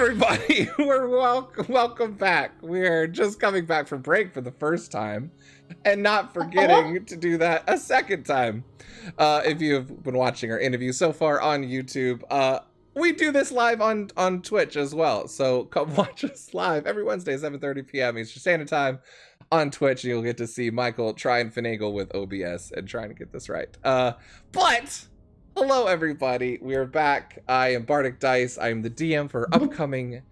everybody, we're welcome back. We're just coming back from break for the first time and not forgetting to do that a second time. If you've been watching our interview so far on YouTube, we do this live on Twitch as well. So come watch us live every Wednesday, 7:30 p.m. Eastern Standard Time on Twitch, and you'll get to see Michael try and finagle with OBS and trying to get this right. But hello, everybody. We're back. I am Bardicdice. I am the DM for our upcoming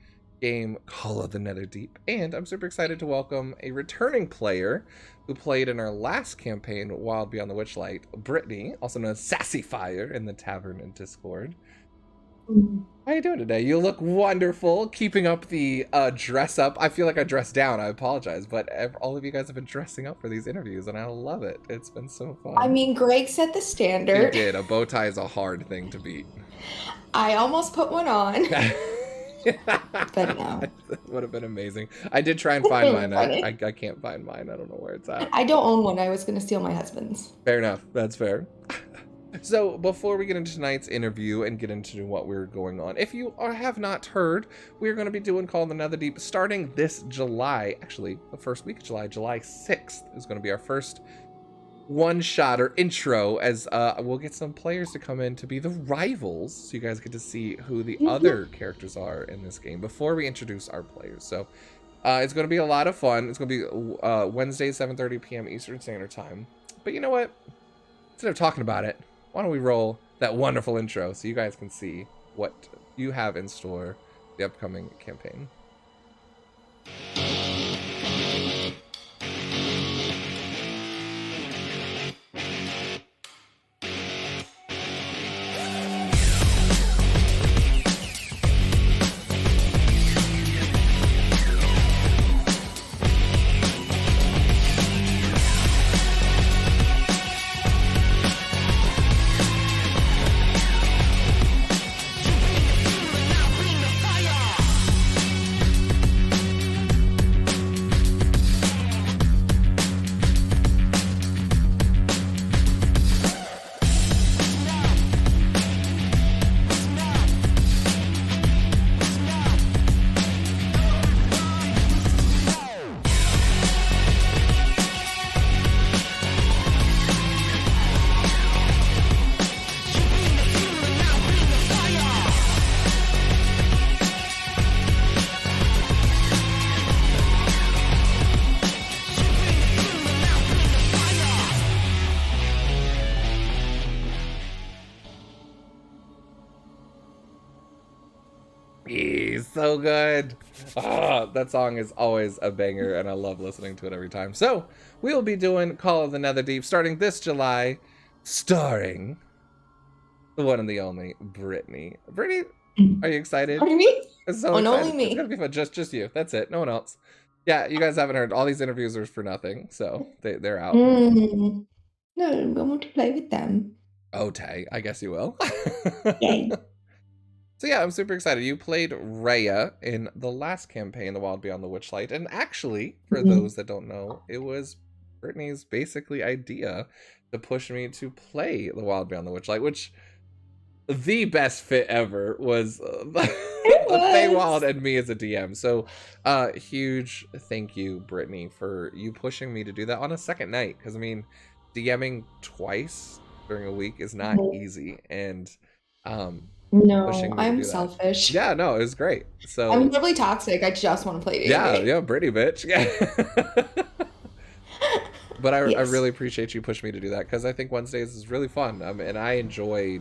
game, Call of the Netherdeep. And I'm super excited to welcome a returning player who played in our last campaign, Wild Beyond the Witchlight, Brittany, also known as SassyFire in the Tavern and Discord. How you doing today? You look wonderful. Keeping up the dress up. I feel like I dressed down. I apologize, but all of you guys have been dressing up for these interviews, and I love it. It's been so fun. I mean, Greg set the standard. He did. A bow tie is a hard thing to beat. I almost put one on. But no. That would have been amazing. I did try and find mine. I can't find mine. I don't know where it's at. I don't own one. I was going to steal my husband's. Fair enough. That's fair. So before we get into tonight's interview and get into what we're going on, if you have not heard, we're going to be doing Call of the Netherdeep starting this July. Actually, the first week of July, July 6th is going to be our first one-shot or intro, as we'll get some players to come in to be the rivals, so you guys get to see who the other characters are in this game before we introduce our players. So it's going to be a lot of fun. It's going to be Wednesday, 7:30 p.m. Eastern Standard Time. But you know what? Instead of talking about it, why don't we roll that wonderful intro so you guys can see what you have in store for the upcoming campaign. So good. That song is always a banger, and I love listening to it every time. So we'll be doing Call of the Netherdeep starting this July, starring the one and the only Brittany. Brittany, are you excited? Only me? So only me. It's gonna be fun. Just you. That's it. No one else. Yeah, you guys haven't heard. All these interviews are for nothing, so they're out. No, I want to play with them. Okay, I guess you will. Yay. So yeah, I'm super excited. You played Rhea in the last campaign, The Wild Beyond the Witchlight. And actually, for those that don't know, it was Brittany's basically idea to push me to play The Wild Beyond the Witchlight, which the best fit ever was Feywild and me as a DM. So huge thank you, Brittany, for you pushing me to do that on a second night. Because I mean, DMing twice during a week is not easy. And no, I'm selfish. Yeah, no, it was great. So I'm probably toxic. I just want to play D&D. Yeah, pretty bitch. Yeah. But I really appreciate you pushing me to do that, because I think Wednesdays is really fun, and I enjoy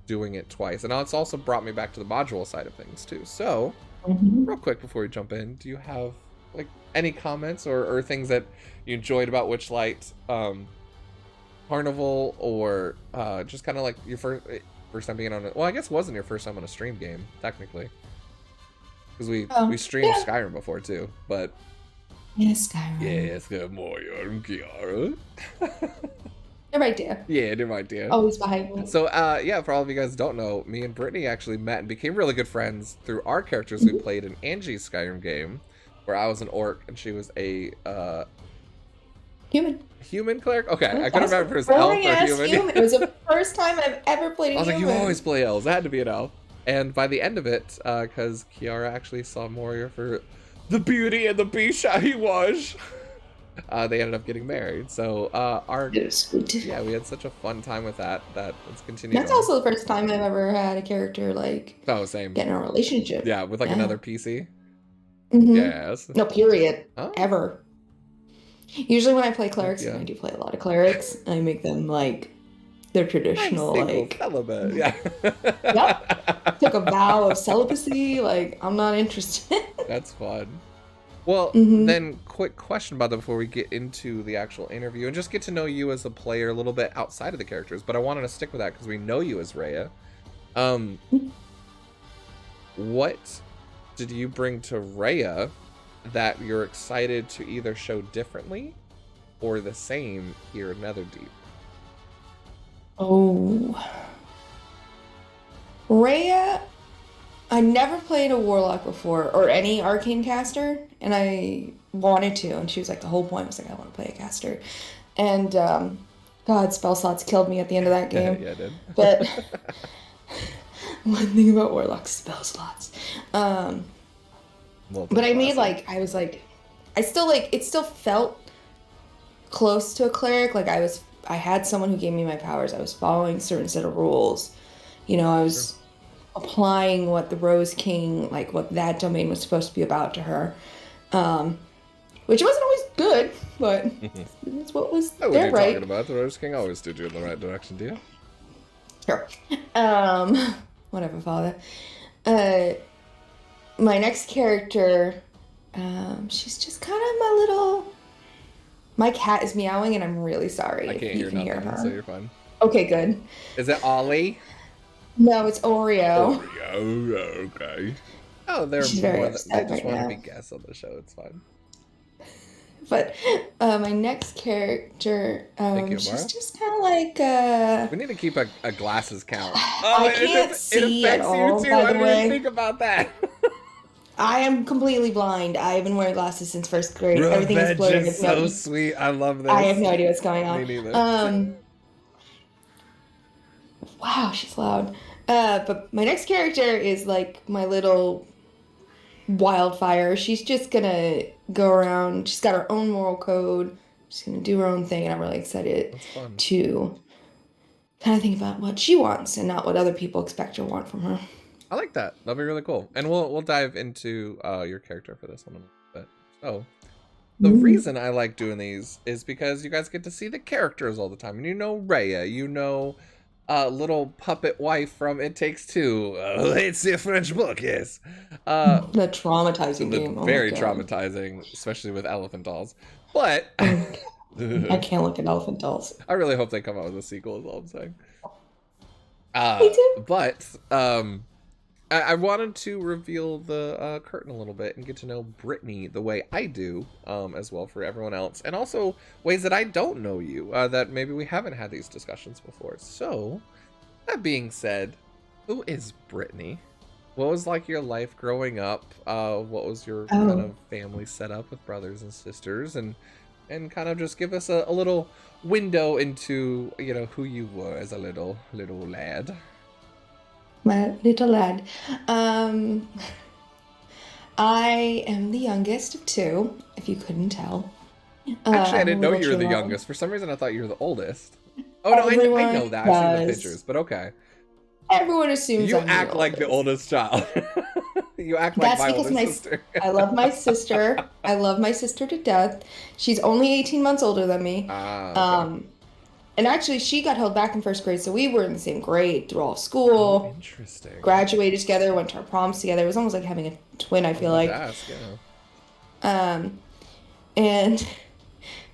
doing it twice. And it's also brought me back to the module side of things too. So real quick before we jump in, do you have like any comments or things that you enjoyed about Witchlight Carnival, or just kind of like your first time being on it? Well, I guess it wasn't your first time on a stream game technically, because we streamed Skyrim before too. But yes, Skyrim. Yes, good morning, Kiara. They're right there. Yeah, they're right there. Always behind me. So yeah, for all of you guys who don't know, me and Brittany actually met and became really good friends through our characters we played in Angie's Skyrim game, where I was an orc and she was a human cleric? Okay, I couldn't remember if it was elf or human. It was the first time I've ever played a human. I was like, you always play elves. It had to be an elf. And by the end of it, because Kiara actually saw Moria for the beauty and the beast he was, they ended up getting married. So It was sweet. yeah, we had such a fun time with that. Let's continue. That's also the first time I've ever had a character like Same. get in a relationship. Yeah, with like another PC. Yes. No, period. Oh. Ever. Usually when I play clerics, and I do play a lot of clerics, I make them like their traditional like celibate. Yeah. Yep. Took a vow of celibacy. Like, I'm not interested. That's fun. Well, then quick question about that before we get into the actual interview and just get to know you as a player a little bit outside of the characters. But I wanted to stick with that because we know you as Rhea. What did you bring to Rhea that you're excited to either show differently or the same here in Netherdeep? Oh. Rhea, I never played a warlock before or any arcane caster, and I wanted to, and she was like, the whole point was like, I want to play a caster. And God, spell slots killed me at the end of that game. Yeah, it did. But one thing about warlock, spell slots. But I made like, I was like, I still like, it still felt close to a cleric. Like I had someone who gave me my powers. I was following a certain set of rules. You know, I was applying what the Rose King, like what that domain was supposed to be about to her. Which wasn't always good, but that's what was what there, are you right? talking about? The Rose King always did you in the right direction, do you? Sure. Whatever, father. My next character, she's just kind of my little... My cat is meowing, and I'm really sorry. I can't hear nothing, so you're fine. Okay, good. Is it Ollie? No, it's Oreo. Oreo, okay. Oh, they're She's very more than, they upset just right want to now. be guests on the show. It's fine. But my next character, she's just kind of like... We need to keep a glasses count. I can't see at all, you too. by I the didn't way. even think about that. I am completely blind. I've been wearing glasses since first grade. Everything is blurry. Revenge is so sweet. I love this. I have no idea what's going on. Me neither. Wow, she's loud. But my next character is like my little wildfire. She's just gonna go around. She's got her own moral code. She's gonna do her own thing, and I'm really excited to kind of think about what she wants and not what other people expect or want from her. I like that. That'll be really cool. And we'll dive into your character for this one a little bit. So the reason I like doing these is because you guys get to see the characters all the time. And you know Rhea, you know little puppet wife from It Takes Two. It's the French book, yes. The traumatizing game. Very traumatizing, especially with elephant dolls. But I can't look at elephant dolls. I really hope they come out with a sequel, is all I'm saying. Me too. But I wanted to reveal the curtain a little bit and get to know Brittany the way I do as well for everyone else. And also ways that I don't know you, that maybe we haven't had these discussions before. So, that being said, who is Brittany? What was like your life growing up? What was your kind of family setup with brothers and sisters? And kind of just give us a little window into, you know, who you were as a little lad. My little lad. I am the youngest of two, if you couldn't tell. Actually, I didn't know you were the youngest. For some reason, I thought you were the oldest. Oh, no, I know that. I've seen the pictures, but okay. Everyone assumes you act like the oldest child. You act like my older sister. I love my sister. I love my sister to death. She's only 18 months older than me. Okay. And actually, she got held back in first grade, so we were in the same grade through all of school. Oh, interesting. Graduated together, went to our proms together. It was almost like having a twin, I feel like. Yeah. And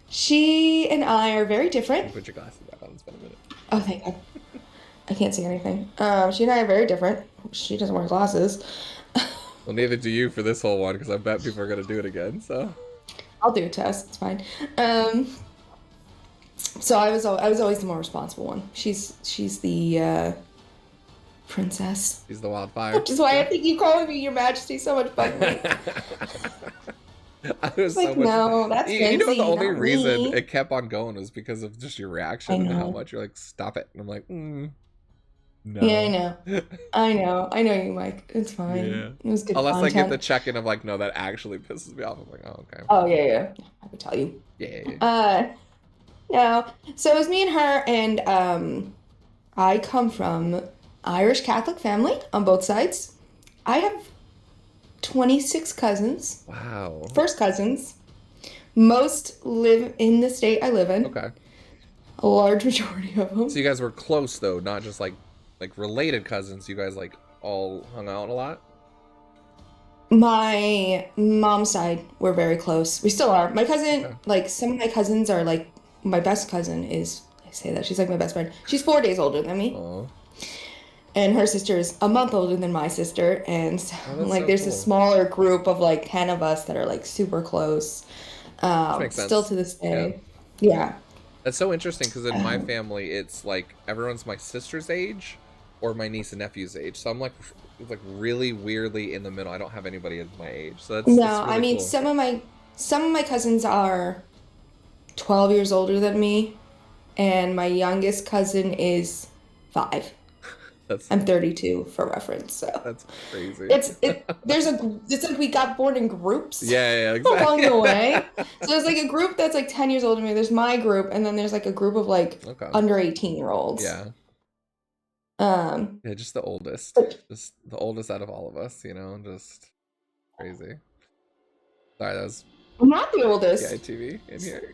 she and I are very different. Put your glasses back on. It's been a minute. Oh, thank God. I can't see anything. She and I are very different. She doesn't wear glasses. Well, neither do you for this whole one, because I bet people are going to do it again, so. I'll do a test. It's fine. So I was always the more responsible one. She's the princess. She's the wildfire. Which is why I think you calling me Your Majesty so much fun. I was like, no, that's you know, the only reason me. It kept on going was because of just your reaction and how much you're like, stop it. And I'm like, No. Yeah, I know. I know you, Mike. It's fine. Yeah. It was good Unless I get the content. check-in of like, no, that actually pisses me off. I'm like, oh, okay. Oh yeah, yeah. I could tell you. Yeah. Uh, no. So it was me and her, and I come from Irish Catholic family on both sides. I have 26 cousins, Wow. first cousins. Most live in the state I live in. Okay. A large majority of them. So you guys were close though, not just like related cousins. You guys like all hung out a lot? My mom's side, we're very close. We still are. My cousin, Okay. like some of my cousins are like my best cousin is, I say that she's like my best friend. She's 4 days older than me. Oh. And her sister is a month older than my sister. And so, Oh, that's like so there's a cool. smaller group of like 10 of us that are like super close. Which makes Still sense. to this Yeah. day. Yeah. That's so interesting because in my Um, family, it's like everyone's my sister's age or my niece and nephew's age. So I'm like really weirdly in the middle. I don't have anybody at my age. So that's no, I really mean cool. some of my cousins are 12 years older than me, and my youngest cousin is 5. That's I'm 32 for reference, so that's crazy. it's like we got born in groups Yeah, along exactly. the way. So there's like a group that's like 10 years older than me. There's my group, and then there's like a group of like Okay. under 18-year-olds. Yeah. Um, Yeah, just the oldest. but Just the oldest out of all of us, just crazy. Sorry, that was I'm not the oldest. TV in here.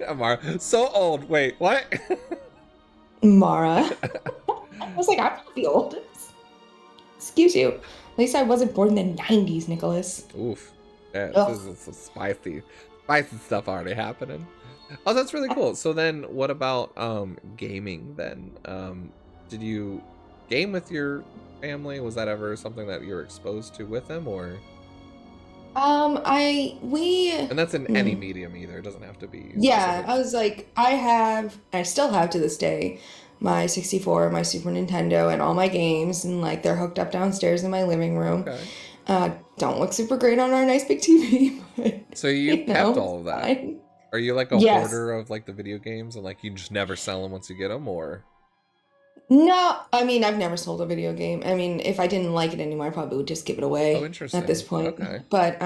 Amara. So old. Wait, what? Mara. I was like, I'm not the oldest. Excuse you. At least I wasn't born in the 90s, Nicholas. Oof. Yeah, this Ugh. is some spicy stuff already happening. Oh, that's really cool. So then what about gaming then? Did you game with your family? Was that ever something that you were exposed to with them or and that's in any medium either. It doesn't have to be yeah, specific. I was like, I still have to this day, my 64, my Super Nintendo, and all my games, and like they're hooked up downstairs in my living room. Okay. Don't look super great on our nice big TV, but So you kept all of that. fine. Are you like a Yes. hoarder of like the video games and like you just never sell them once you get them or? No, I mean, I've never sold a video game. I mean, if I didn't like it anymore, I probably would just give it Oh, away interesting. at this point. Okay. But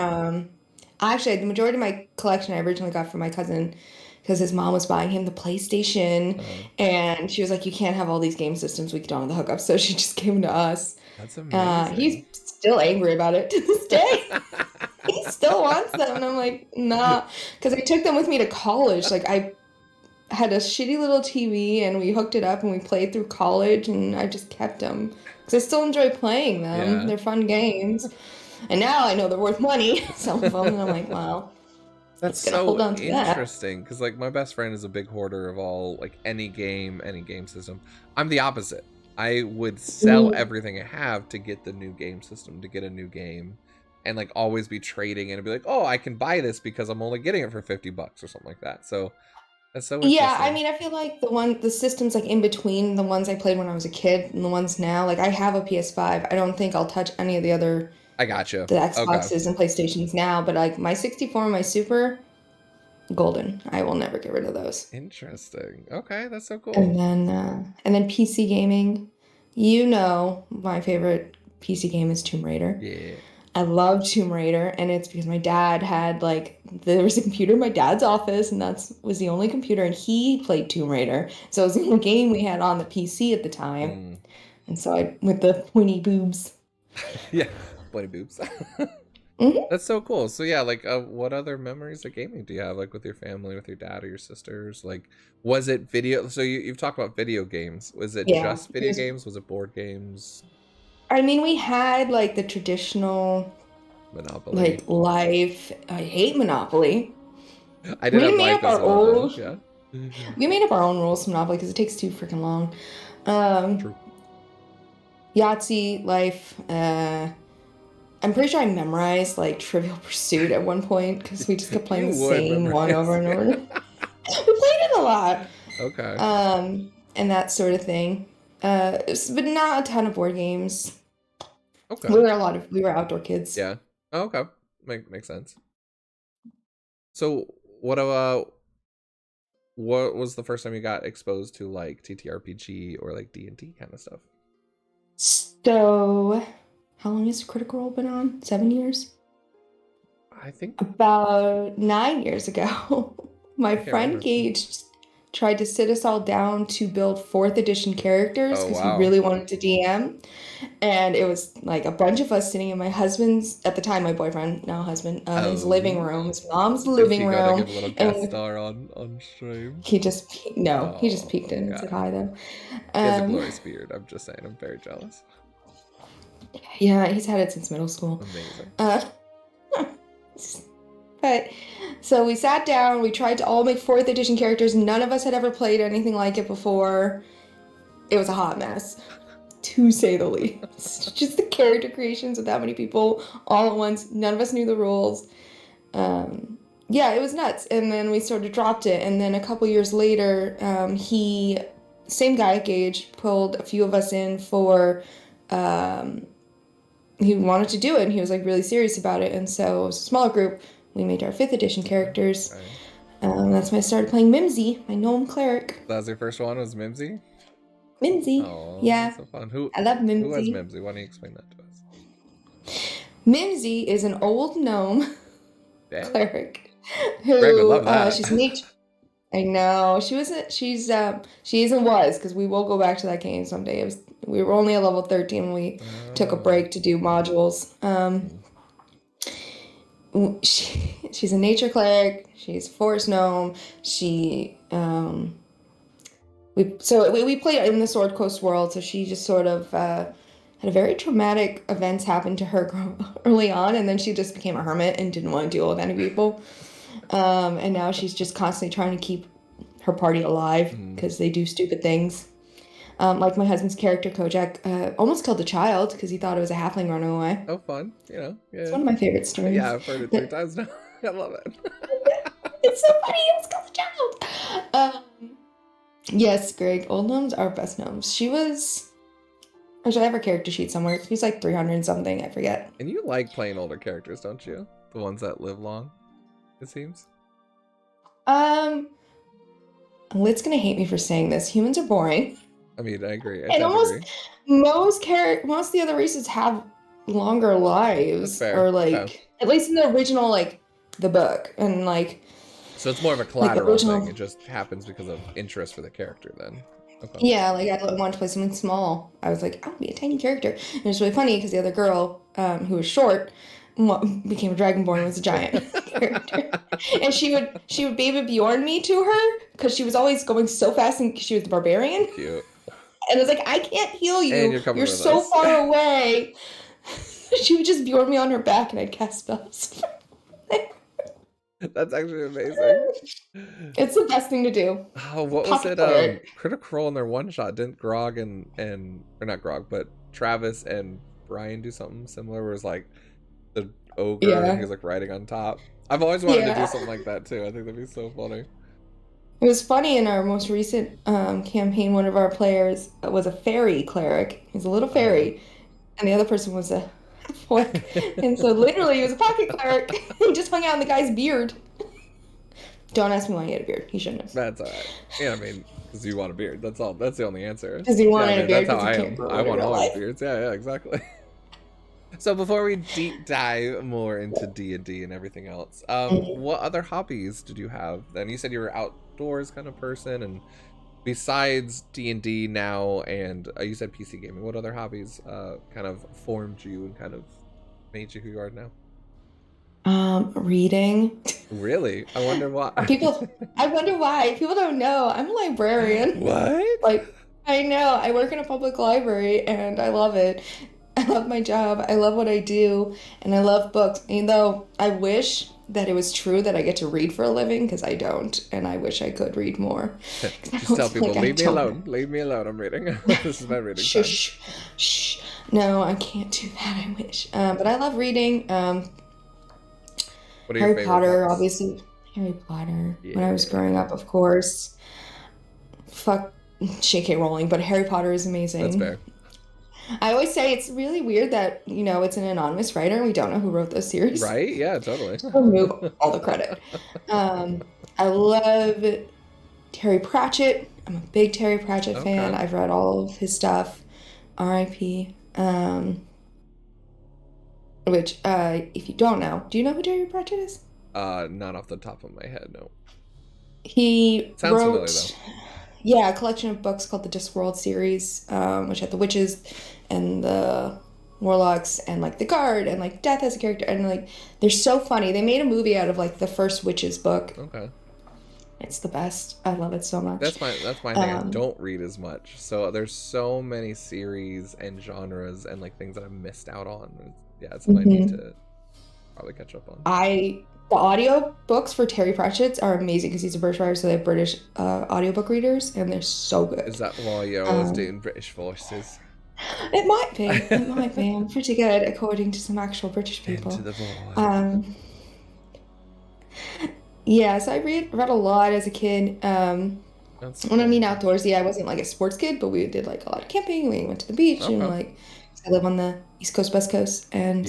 actually, the majority of my collection I originally got from my cousin because his mom was buying him the PlayStation, and she was like, "You can't have all these game systems. We don't have the hookup." So she just gave them to us. That's amazing. He's still angry about it to this day. He still wants them, and I'm like, nah, because I took them with me to college. Like I had a shitty little TV and we hooked it up and we played through college and I just kept them because I still enjoy playing them. Yeah. They're fun games. And now I know they're worth money, some of them, and I'm like, wow. That's Gonna so hold on to that. interesting because like my best friend is a big hoarder of all like any game system. I'm the opposite. I would sell everything I have to get the new game system, to get a new game, and like always be trading and be like, oh, I can buy this because I'm only getting it for $50 or something like that. So that's so interesting. Yeah, I mean, I feel like the systems like in between the ones I played when I was a kid and the ones now, like I have a PS5. I don't think I'll touch any of the other I gotcha. the Xboxes and PlayStations now, but like my 64 and my Super, golden. I will never get rid of those. Interesting. Okay, that's so cool. And then PC gaming. My favorite PC game is Tomb Raider. Yeah. I love Tomb Raider, and it's because my dad had there was a computer in my dad's office, and was the only computer, and he played Tomb Raider. So it was the only game we had on the PC at the time. And so I with the pointy boobs. Yeah, pointy boobs. That's so cool. So yeah, like what other memories of gaming do you have, like with your family, with your dad or your sisters? Like, was it video? So you've talked about video games. Was it just video games? Was it board games? I mean, we had like the traditional Monopoly. like life. I hate Monopoly. I did have life as well. Yeah. We made up our own rules for Monopoly because it takes too freaking long. True. Yahtzee, life. I'm pretty sure I memorized like Trivial Pursuit at one point because we just kept playing the same one over and over. We played it a lot. Okay. And that sort of thing. But not a ton of board games. Okay. We were outdoor kids. Yeah. Oh, okay. Makes sense. So what was the first time you got exposed to like TTRPG or like D&D kind of stuff? So, how long has Critical Role been on? 7 years? I think About 9 years ago, my friend Gage tried to sit us all down to build 4th edition characters because he really wanted to DM. And it was like a bunch of us sitting in my husband's, at the time my boyfriend, now husband, his living room, his mom's living room. Give a little guest star on stream. He just peeked in and said hi though. He has a glorious beard. I'm just saying, I'm very jealous. Yeah, he's had it since middle school. Amazing. But so we sat down, we tried to all make 4th edition characters. None of us had ever played anything like it before. It was a hot mess, to say the least. Just the character creations with that many people all at once. None of us knew the rules. Yeah, it was nuts. And then we sort of dropped it. And then a couple years later, same guy, Gage, pulled a few of us in for, he wanted to do it and he was like really serious about it. And so it was a smaller group. We made our 5th edition characters. Right. That's when I started playing Mimsy, my gnome cleric. That was your first one, was Mimsy? Mimsy. Oh, yeah. So fun. I love Mimsy. Who was Mimsy? Why don't you explain that to us? Mimsy is an old gnome cleric who Greg would love that. She's neat. I know. She is and was, because we will go back to that game someday. We were only at level 13 when we took a break to do modules. She's a nature cleric. She's a forest gnome. We played in the Sword Coast world, so she just sort of had a very traumatic events happen to her early on, and then she just became a hermit and didn't want to deal with any people. And now she's just constantly trying to keep her party alive because they do stupid things. Like my husband's character, Kojak, almost killed a child because he thought it was a halfling running away. Oh, fun. Yeah. It's one of my favorite stories. Yeah, I've heard it 3 times now. I love it. It's so funny. He almost killed a child. Yes, Greg. Old gnomes are best gnomes. Actually, I have her character sheet somewhere. She's like 300 and something. I forget. And you like playing older characters, don't you? The ones that live long, it seems. Lit's gonna hate me for saying this. Humans are boring. I mean, I agree. And most of the other races have longer lives, or like at least in the original, like the book, and like. So it's more of a collateral thing. It just happens because of interest for the character, then. Okay. Yeah, like I wanted to play something small. I was like, I want to be a tiny character. And it was really funny because the other girl, who was short, became a dragonborn, was a giant character. And she would baby Bjorn me to her because she was always going so fast, and she was the barbarian. Cute. And I was like, I can't heal you. And you're so far away. She would just Bjorn me on her back, and I'd cast spells. That's actually amazing. It's the best thing to do. Oh, what was it? Critical Role in their one shot. Didn't Grog or not Grog, but Travis and Brian do something similar where it was like the ogre and he was like riding on top? I've always wanted to do something like that too. I think that'd be so funny. It was funny in our most recent campaign, one of our players was a fairy cleric. He's a little fairy. And the other person was a orc. And so literally he was a pocket cleric. He just hung out in the guy's beard. Don't ask me why he had a beard. He shouldn't have. That's alright. Yeah, I mean, because you want a beard. That's all. That's the only answer. Because you wanted a beard. That's how I am. I want all my beards. Yeah, exactly. So before we deep dive more into D&D and everything else, what other hobbies did you have? Then you said you were outdoors kind of person, and besides D&D now, and you said PC gaming, what other hobbies kind of formed you and kind of made you who you are now? Reading. Really? I wonder why. I wonder why. People don't know. I'm a librarian. What? Like, I know. I work in a public library, and I love it. I love my job. I love what I do, and I love books. Even though I wish that it was true that I get to read for a living, because I don't, and I wish I could read more. Just tell people, leave me alone. Leave me alone. I'm reading. This is my reading time. Shh. No, I can't do that. I wish. But I love reading. What are your Harry Potter, books? obviously. Harry Potter. Yeah. When I was growing up, of course. Fuck J.K. Rowling, but Harry Potter is amazing. That's fair. I always say it's really weird that, it's an anonymous writer and we don't know who wrote those series. Right? Yeah, totally. Remove all the credit. I love Terry Pratchett. I'm a big Terry Pratchett fan. I've read all of his stuff. R.I.P. Which, if you don't know, do you know who Terry Pratchett is? Not off the top of my head, no. He Sounds wrote, familiar, though. yeah, a collection of books called the Discworld series, which had the witches and the warlocks and like the guard and like death as a character, and like they're so funny. They made a movie out of like the first witches book. Okay. It's the best. I love it so much. That's my thing. I don't read as much, so there's so many series and genres and like things that I've missed out on. Yeah, it's something I need to probably catch up on. The audio books for Terry Pratchett's are amazing because he's a British writer, so they have British audiobook readers, and they're so good. Is that why you're always doing British voices? It might be. It might be. I'm pretty good, according to some actual British people. Into the void. Yeah, so I read a lot as a kid. When I mean outdoorsy, I wasn't like a sports kid, but we did like a lot of camping. We went to the beach and like I live on the East Coast, West Coast, and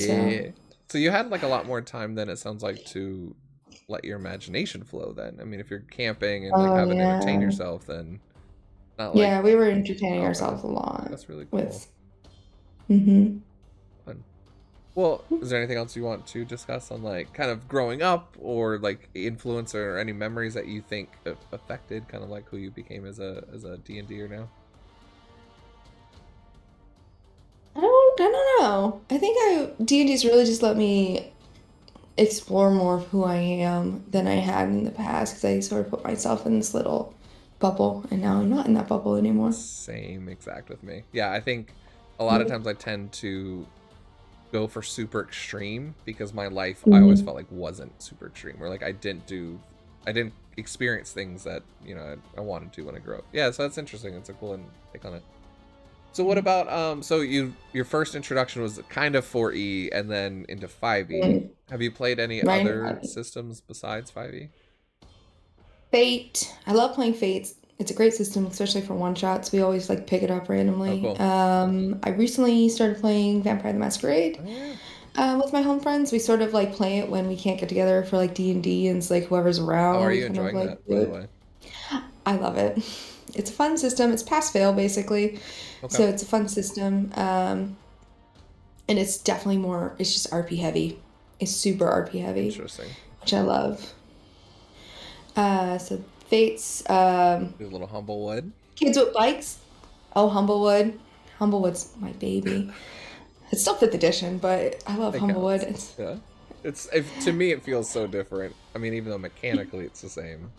so you had like a lot more time than it sounds like to let your imagination flow. Then I mean, if you're camping and like having to entertain yourself, then not like yeah, we were entertaining ourselves a lot. That's really cool. Fun. Well, is there anything else you want to discuss on like kind of growing up or like influence or any memories that you think affected kind of like who you became as a D&D'er now? I don't know. I think D&D's really just let me explore more of who I am than I had in the past because I sort of put myself in this little bubble, and now I'm not in that bubble anymore. Same exact with me. Yeah, I think a lot of times I tend to go for super extreme because my life I always felt like wasn't super extreme, or like I didn't experience things that, you know, I wanted to when I grew up. Yeah, so that's interesting. It's a cool take on it. So what about so your first introduction was kind of 4E and then into 5E. Have you played any other systems besides 5E? Fate. I love playing Fate. It's a great system, especially for one-shots. We always like pick it up randomly. Oh, cool. I recently started playing Vampire the Masquerade with my home friends. We sort of like play it when we can't get together for like D&D, and it's like whoever's around. How are you enjoying that, by the way? I love it. It's a fun system. It's pass-fail, basically. Okay. So it's a fun system. And it's definitely more, it's just RP heavy. It's super RP heavy. Interesting. Which I love. So Fates. A little Humblewood. Kids with Bikes. Oh, Humblewood. Humblewood's my baby. It's still 5th edition, but I love Humblewood. To me, it feels so different. I mean, even though mechanically it's the same.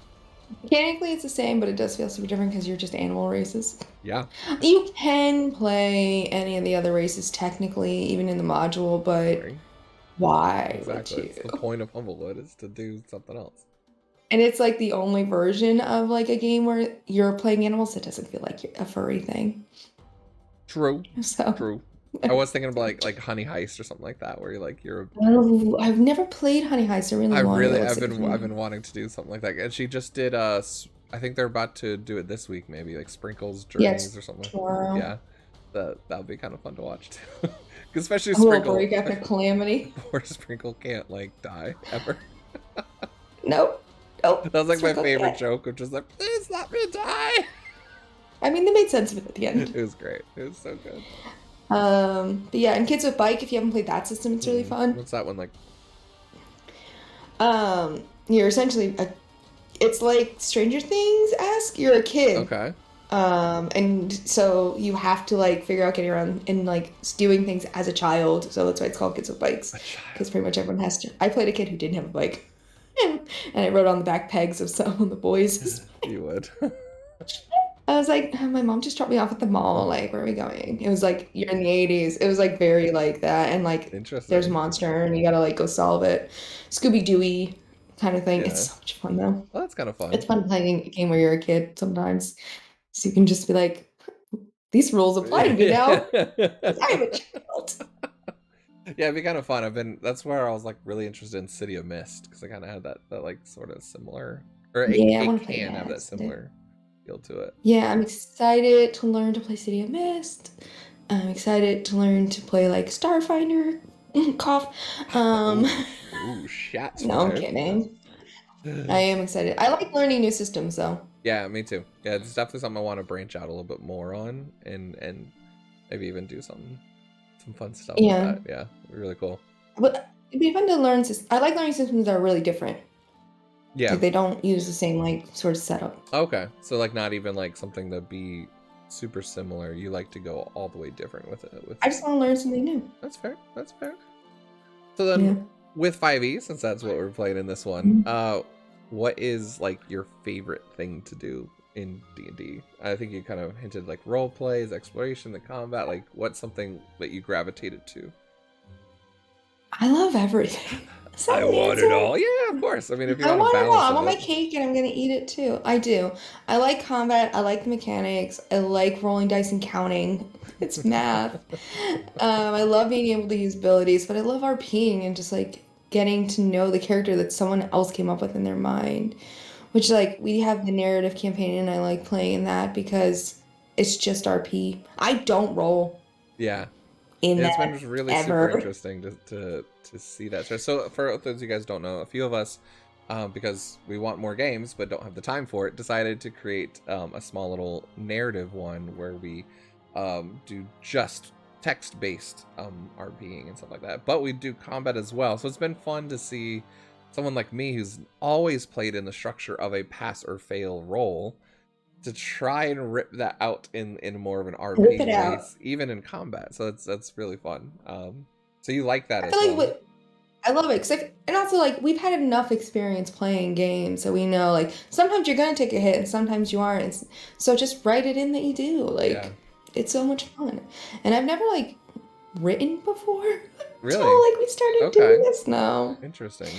Mechanically it's the same, but it does feel super different because you're just animal races. Yeah. You can play any of the other races technically, even in the module, but why? Exactly. It's the point of Humblewood is to do something else. And it's like the only version of like a game where you're playing animals that doesn't feel like a furry thing. True. So true. I was thinking of like Honey Heist or something like that, where you're. I've never played Honey Heist. I've been wanting to do something like that, and she just did. I think they're about to do it this week, maybe like Sprinkles Journeys or something. Tomorrow. Yeah, that'll be kind of fun to watch too, especially Sprinkle. Break after Calamity. Or Sprinkle can't like die ever. Nope. That was like my favorite joke, which was like, please let me die. I mean, they made sense of it at the end. It was great. It was so good. But yeah, and Kids with Bike, if you haven't played that system, it's really fun. What's that one like? You're essentially it's like Stranger Things-esque. You're a kid. Okay. And so you have to like figure out getting around and like doing things as a child. So that's why it's called Kids with Bikes. Because pretty much everyone has to. I played a kid who didn't have a bike. And I wrote on the back pegs of some of the boys. You would. I was like, my mom just dropped me off at the mall. Like, where are we going? It was like, you're in the 80s. It was like very like that. And like, there's a monster and you gotta like go solve it. Scooby-Dooey kind of thing. Yeah. It's so much fun though. Well, that's kind of fun. It's fun playing a game where you're a kid sometimes. So you can just be like, these rules apply to me now. I'm a child. Yeah, it'd be kind of fun. That's where I was like really interested in City of Mist, because I kind of had that like sort of similar, or it can have that similar feel to it. Yeah, I'm excited to learn to play City of Mist. I'm excited to learn to play like Starfinder. Cough. Ooh, shots. No, I'm kidding. I am excited. I like learning new systems though. Yeah, me too. Yeah, it's definitely something I want to branch out a little bit more on, and maybe even do something some fun stuff with that. Yeah, really cool. But it'd be fun to learn. I like learning systems that are really different. Yeah. Like they don't use the same like sort of setup. Okay, so like not even like something to be super similar. You like to go all the way different with it. I just want to learn something new. That's fair. That's fair. So then with 5e, since that's what we're playing in this one, what is like your favorite thing to do in D&D? I think you kind of hinted like role plays, exploration, the combat. Like what's something that you gravitated to? I love everything. I want it all. Yeah, of course. I mean, if you want to balance it all. I want my cake and I'm going to eat it too. I do. I like combat. I like the mechanics. I like rolling dice and counting. It's math. I love being able to use abilities, but I love RPing and just like getting to know the character that someone else came up with in their mind. Which like we have the narrative campaign and I like playing in that because it's just RP. I don't roll. Yeah. It's been really super interesting to see that. So for those of you guys don't know, a few of us, because we want more games but don't have the time for it, decided to create a small little narrative one where we do just text-based RPing and stuff like that. But we do combat as well. So it's been fun to see someone like me who's always played in the structure of a pass or fail role to try and rip that out in more of an RP place, even in combat. So that's really fun. So you like that as well? I love it, and also like we've had enough experience playing games, so we know like sometimes you're gonna take a hit and sometimes you aren't. So just write it in that you do. Like it's so much fun, and I've never like written before. Really? So like we started doing this now. Interesting.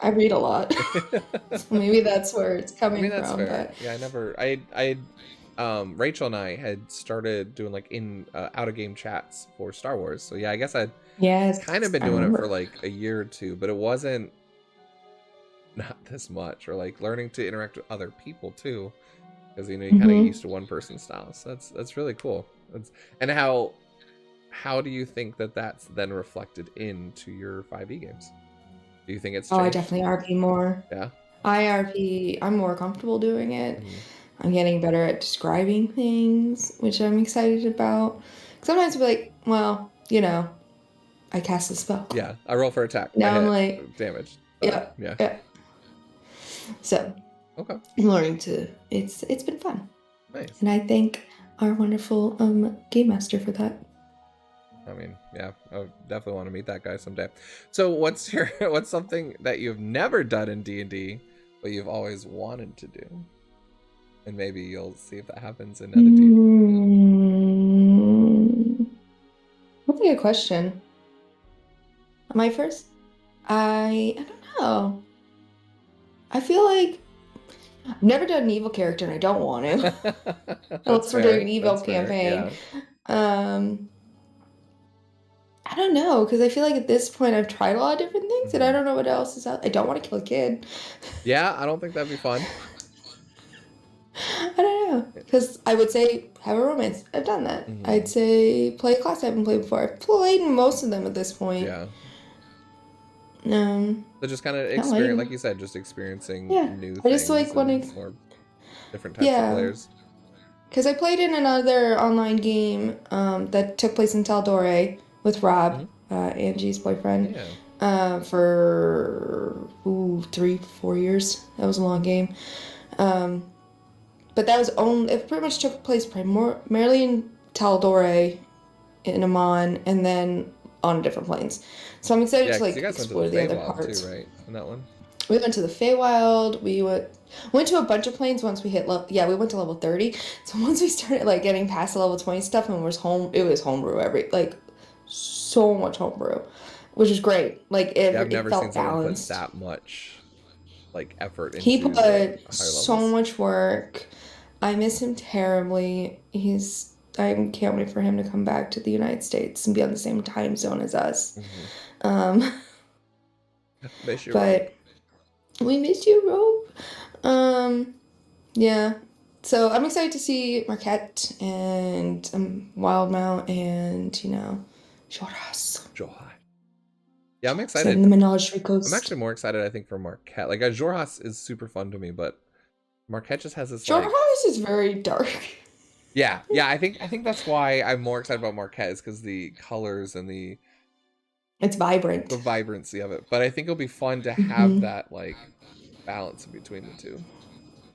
I read a lot. So maybe that's where it's coming from. Fair. But yeah, Rachel and I had started doing like out of game chats for Star Wars. So yeah, I guess I'd kind of been doing it for like a year or two, but it wasn't not this much, or like learning to interact with other people too, because you kind of used to one person style. So that's really cool. And how do you think that's then reflected into your 5e games? Do you think it's changed? I definitely RP more. Yeah. I'm more comfortable doing it. I'm getting better at describing things, which I'm excited about. Sometimes I'll be like, well, I cast a spell. Yeah, I roll for attack. Now I'm like damage. Yeah. So okay. I'm learning to it's been fun. Nice. And I thank our wonderful game master for that. I mean, yeah, I definitely want to meet that guy someday. So what's something that you've never done in D&D, but you've always wanted to do? And maybe you'll see if that happens in Netherdeep. That's a good question. Am I first? I don't know. I feel like I've never done an evil character and I don't want to. Unless we're doing an evil campaign. Yeah. I don't know, because I feel like at this point I've tried a lot of different things and I don't know what else is out. I don't want to kill a kid. Yeah, I don't think that'd be fun. I don't know, because I would say have a romance. I've done that. I'd say play a class I haven't played before. I've played most of them at this point. Yeah. So just kind of experience, like you said, just experiencing new things. I just like wanting more different types of players. Because I played in another online game that took place in Taldore with Rob, Angie's boyfriend, for 3-4 years. That was a long game. But that was it pretty much took place primarily in Taldore, in Amman, and then on different planes. So I'm excited to like explore the other parts. Too, right? In that one? We went to the Feywild. We went to a bunch of planes once we hit we went to level 30. So once we started like getting past the level 20 stuff and it was homebrew so much homebrew, which is great. Like I've never felt seen someone balanced. put that much like effort into. He put so much work. I miss him terribly. I can't wait for him to come back to the United States and be on the same time zone as us. Miss you, but Rob. We missed you, Rob. Yeah. So I'm excited to see Marquette and Wildmount and Jorhas. Yeah, I'm excited. In the Menagerie Coast. I'm actually more excited, I think, for Marquette. Like Jorhas is super fun to me, but Marquette just has this. Jorhas is very dark. Yeah, I think that's why I'm more excited about Marquez, because the colors and the vibrant. vibrancy of it. But I think it'll be fun to have Mm-hmm. that like balance in between the two.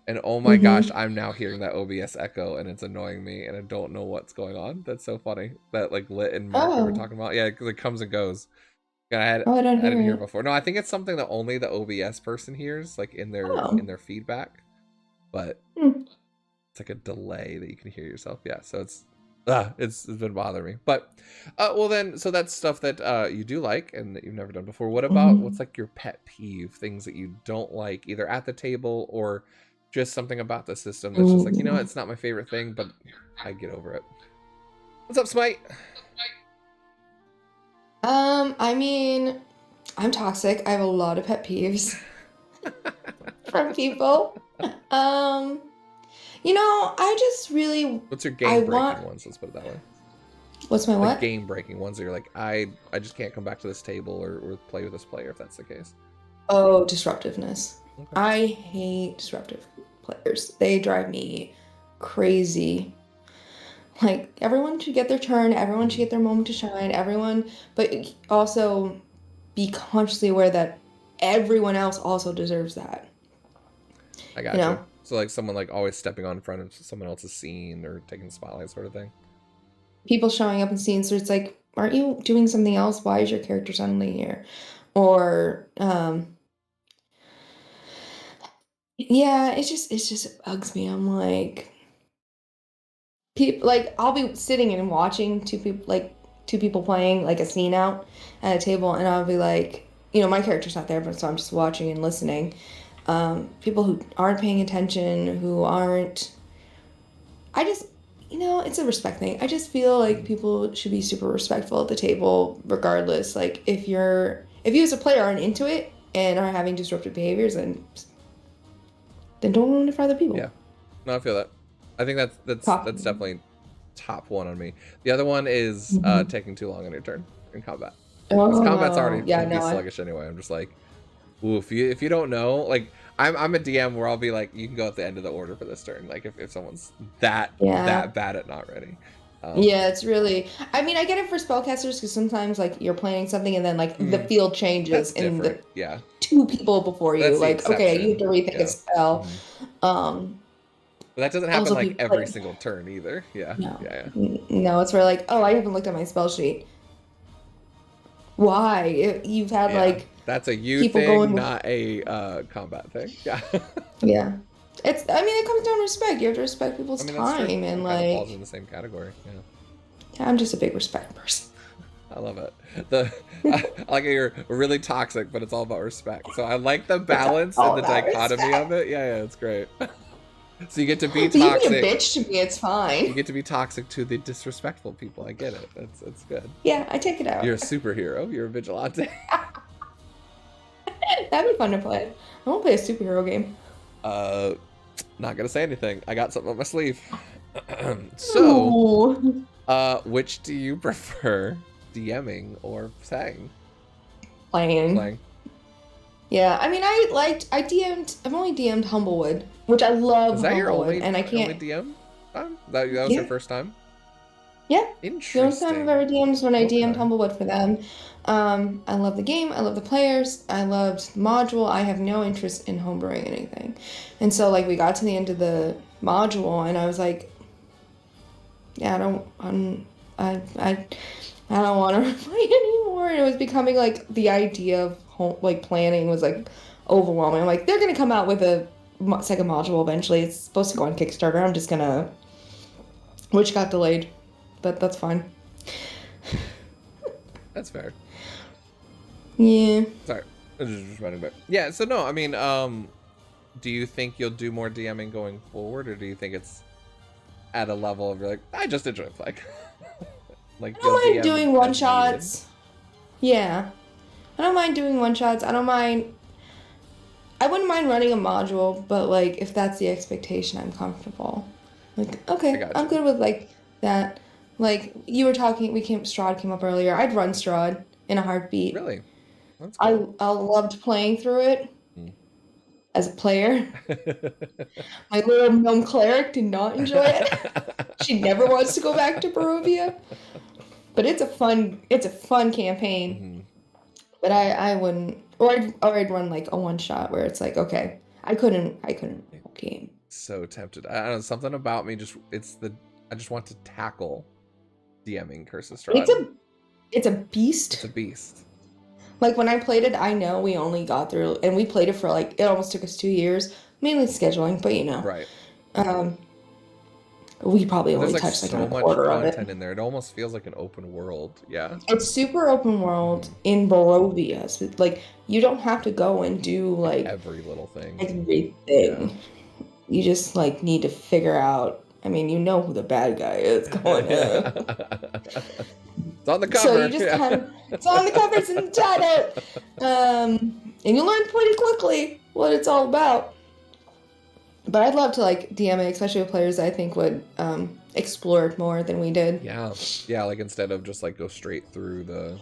And oh my gosh, Mm-hmm. I'm now hearing that OBS echo and it's annoying me and I don't know what's going on. That's so funny. That like lit and mark that we're Oh. talking about. Yeah, because it comes and goes. Oh, I don't I hear didn't hear it it. before. No, I think it's something that only the OBS person hears, like in Oh. their feedback. But Hmm. it's like a delay that you can hear yourself. Yeah, so it's been bothering me. But well then, so that's stuff that you do like and that you've never done before. What about Mm-hmm. what's like your pet peeve, things that you don't like either at the table or just something about the system that's just like, you know, Ooh. it's not my favorite thing, but I get over it. What's up, Smite? I mean, I'm toxic. I have a lot of pet peeves from people. Um, I just really What's your I game want breaking ones? Let's put it that way. what's my Like what? game breaking ones that you're like, I just can't come back to this table or play with this player if that's the case. Oh, disruptiveness. Okay. I hate disruptive players. They drive me crazy. Like everyone should get their turn, everyone should get their moment to shine, but also be consciously aware that everyone else also deserves that. I You gotcha. know? So like someone like always stepping on in front of someone else's scene or taking the spotlight sort of thing. People showing up in scenes where it's like, aren't you doing something else? Why is your character suddenly here? Or yeah, it bugs me. I'm like people like I'll be sitting and watching two people playing like a scene out at a table and I'll be like, my character's not there, but so I'm just watching and listening. People who aren't paying attention, who aren't I just it's a respect thing. I just feel like people should be super respectful at the table regardless. Like if you as a player aren't into it and are having disruptive behaviors, then don't ruin it for other people. Yeah. No, I feel that. I think that's definitely top one on me. The other one is taking too long on your turn in combat. Because combat's already gonna be sluggish anyway. I'm just like, ooh, if you don't know, like I'm a DM where I'll be like, you can go at the end of the order for this turn. Like if someone's that bad at not ready. Yeah, it's really. I mean, I get it for spellcasters because sometimes like you're planning something and then like the field changes and the two people before you like okay, you have to rethink a spell. But that doesn't happen like every single turn either. Yeah. No. Yeah. No, it's where like, oh, I haven't looked at my spell sheet. Why? You've had like that's a you thing, not a combat thing. Yeah. Yeah. I mean, it comes down to respect. You have to respect people's time and like. Kind of falls in the same category. Yeah. I'm just a big respect person. I love it. I like you're really toxic, but it's all about respect. So I like the balance and the dichotomy of it. Yeah, it's great. So you get to be toxic. You be a bitch to me, it's fine. You get to be toxic to the disrespectful people. I get it. It's good. Yeah, I take it out. You're a superhero. You're a vigilante. That'd be fun to play. I want to play a superhero game. Not gonna say anything. I got something up my sleeve. So, which do you prefer, DMing or saying? Playing. Yeah, I mean, I've only DM'd Humblewood, which I love. Is that your only, and I can't. only DM time? That was your first time? Yeah. Interesting. The only time I've ever DM'd is when I DM'd Humblewood for them. I love the game. I love the players. I loved the module. I have no interest in homebrewing anything. And so, like, we got to the end of the module, and I was like, yeah, I don't want to play anymore. And it was becoming, like, the idea of, planning was, like, overwhelming. I'm like, they're going to come out with a second module eventually. It's supposed to go on Kickstarter. I'm just going to... Which got delayed. But that's fine. That's fair. Yeah. Sorry. I was just running back. Yeah, so no, I mean, do you think you'll do more DMing going forward, or do you think it's at a level of you're like, I just enjoy playing? Like, I don't mind doing one-shots. Yeah. I don't mind doing one-shots. I wouldn't mind running a module, but, like, if that's the expectation, I'm comfortable. Like, okay, I'm good with, like, that. Like, you were talking, Strahd came up earlier. I'd run Strahd in a heartbeat. Really? That's cool. I loved playing through it. as a player. My little gnome cleric did not enjoy it. She never wants to go back to Barovia. But it's a fun campaign. Mm-hmm. But I wouldn't, or I'd run like a one shot where it's like, okay, I couldn't game. So tempted. I don't know, something about me I just want to tackle DMing Curse of Strahd. It's a beast. It's a beast. Like when I played it, I know we only got through, and we played it for like, it almost took us 2 years, mainly scheduling, but you know. Right. We probably only touched like a quarter of it. There's so much content in there. It almost feels like an open world. Yeah. It's super open world in Barovia. So, like, you don't have to go and do like every little thing. Everything. Yeah. You just like need to figure out. I mean, you know who the bad guy is going in. It's on the cover. So you just it's on the cover, it's in the title. And you learn pretty quickly what it's all about. But I'd love to like DM it, especially with players I think would explore it more than we did. Yeah, like instead of just like go straight through the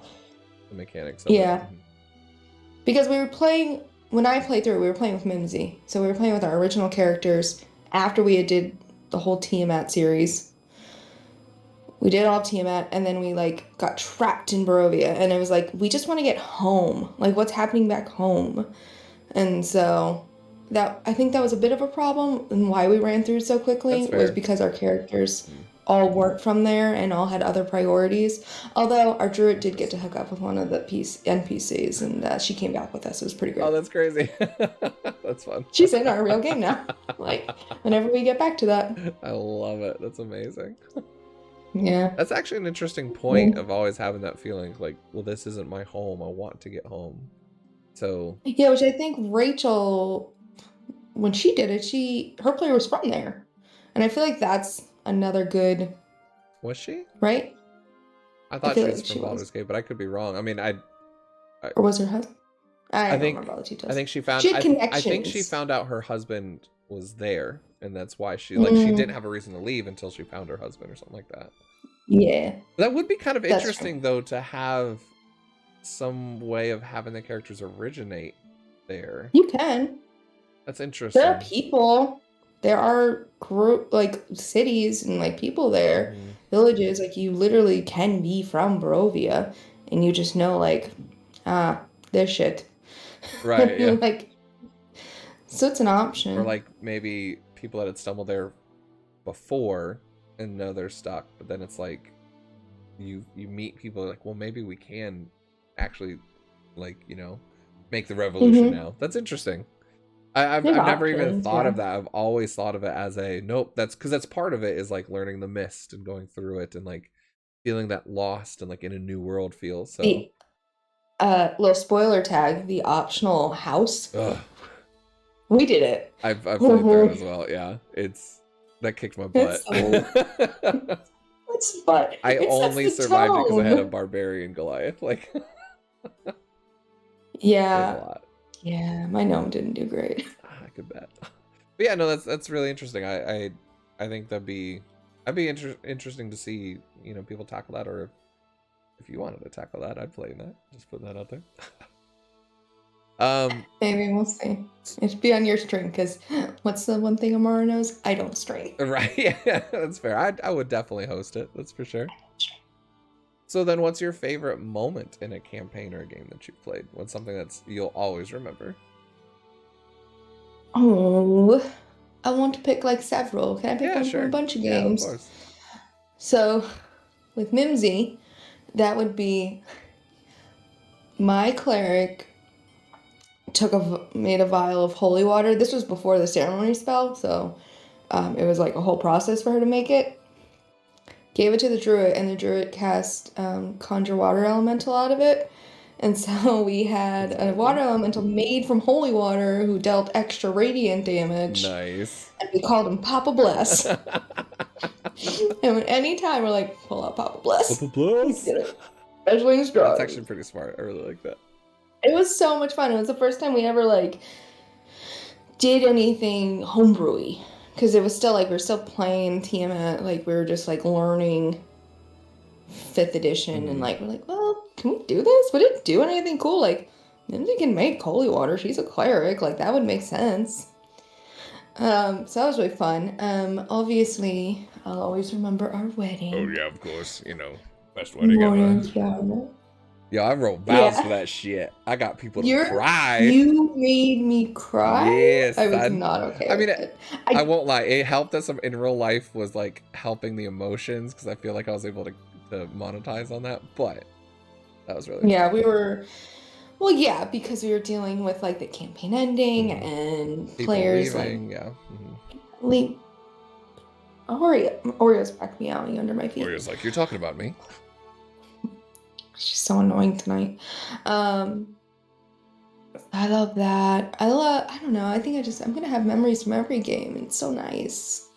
mechanics of it. Mm-hmm. Because we were playing, when I played through it, we were playing with Mimsy. So we were playing with our original characters after we did the whole Tiamat series. We did all of Tiamat, and then we like got trapped in Barovia, and it was like, we just want to get home. Like, what's happening back home? And so I think that was a bit of a problem, and why we ran through so quickly was because our characters all weren't from there and all had other priorities. Although our druid did get to hook up with one of the NPCs, and she came back with us. It was pretty great. Oh, that's crazy. That's fun. She's in our real game now. Like, whenever we get back to that. I love it. That's amazing. Yeah. That's actually an interesting point of always having that feeling like, well, this isn't my home. I want to get home. So. Yeah, which I think Rachel, when she did it, her player was from there. And I feel like that's another good. Was she? Right? I thought she was from Baldur's Gate, but I could be wrong. I mean, or was her husband? I think she found. She had connections. I think she found out her husband was there, and that's why she she didn't have a reason to leave until she found her husband or something like that. Yeah. That would be kind of interesting though, to have some way of having the characters originate there. You can. That's interesting. There are people. There are cities and like people there, villages. Like, you literally can be from Barovia, and you just know like, this shit. Right. Yeah. Like, so it's an option. Or like maybe people that had stumbled there before and know they're stuck, but then it's like you meet people like, well, maybe we can actually make the revolution now. That's interesting. I've never even thought of that. I've always thought of it as that's because that's part of it is like learning the mist and going through it and like feeling that lost and like in a new world feel. So little spoiler tag, the optional house. Ugh. We did it. I've played through it as well. Yeah, that kicked my butt. It's fun. I only survived it because I had a barbarian Goliath. Like, yeah. Yeah, my gnome didn't do great. I could bet. But yeah, no, that's really interesting. I think that'd be interesting to see, people tackle that, or if you wanted to tackle that, I'd play that. Just putting that out there. Maybe we'll see. It should be on your string, because what's the one thing Amara knows? I don't string. Right, yeah, that's fair. I would definitely host it, that's for sure. So then what's your favorite moment in a campaign or a game that you've played? What's something that's you'll always remember? Oh, I want to pick like several. Can I pick one from a bunch of games? Yeah, of course. So with Mimsy, that would be my cleric made a vial of holy water. This was before the ceremony spell, so it was like a whole process for her to make it. Gave it to the druid, and the druid cast conjure water elemental out of it. And so we had a water elemental made from holy water who dealt extra radiant damage. Nice. And we called him Papa Bless. And anytime we're like, pull out Papa Bless. Papa Bless. Especially in Strahd. That's actually pretty smart. I really like that. It was so much fun. It was the first time we ever did anything homebrewy. Because it was still we were still playing Tiamat, we were just learning 5th edition, and we're well, can we do this? Would it do anything cool? And they can make holy water. She's a cleric. Like, that would make sense. So that was really fun. Obviously, I'll always remember our wedding. Oh, yeah, of course. You know, best wedding ever. Yo, I wrote vows for that shit. I got people to cry. You made me cry? Yes, I was not okay with it. I won't lie. It helped that some in real life was like helping the emotions because I feel like I was able to monetize on that. But that was really fun. We were. Well, yeah, because we were dealing with like the campaign ending and people players leaving, like leave. Oreo's back meowing under my feet. Oreo's like, you're talking about me. She's so annoying tonight. I love that. I don't know. I think I'm gonna have memories from every game. It's so nice.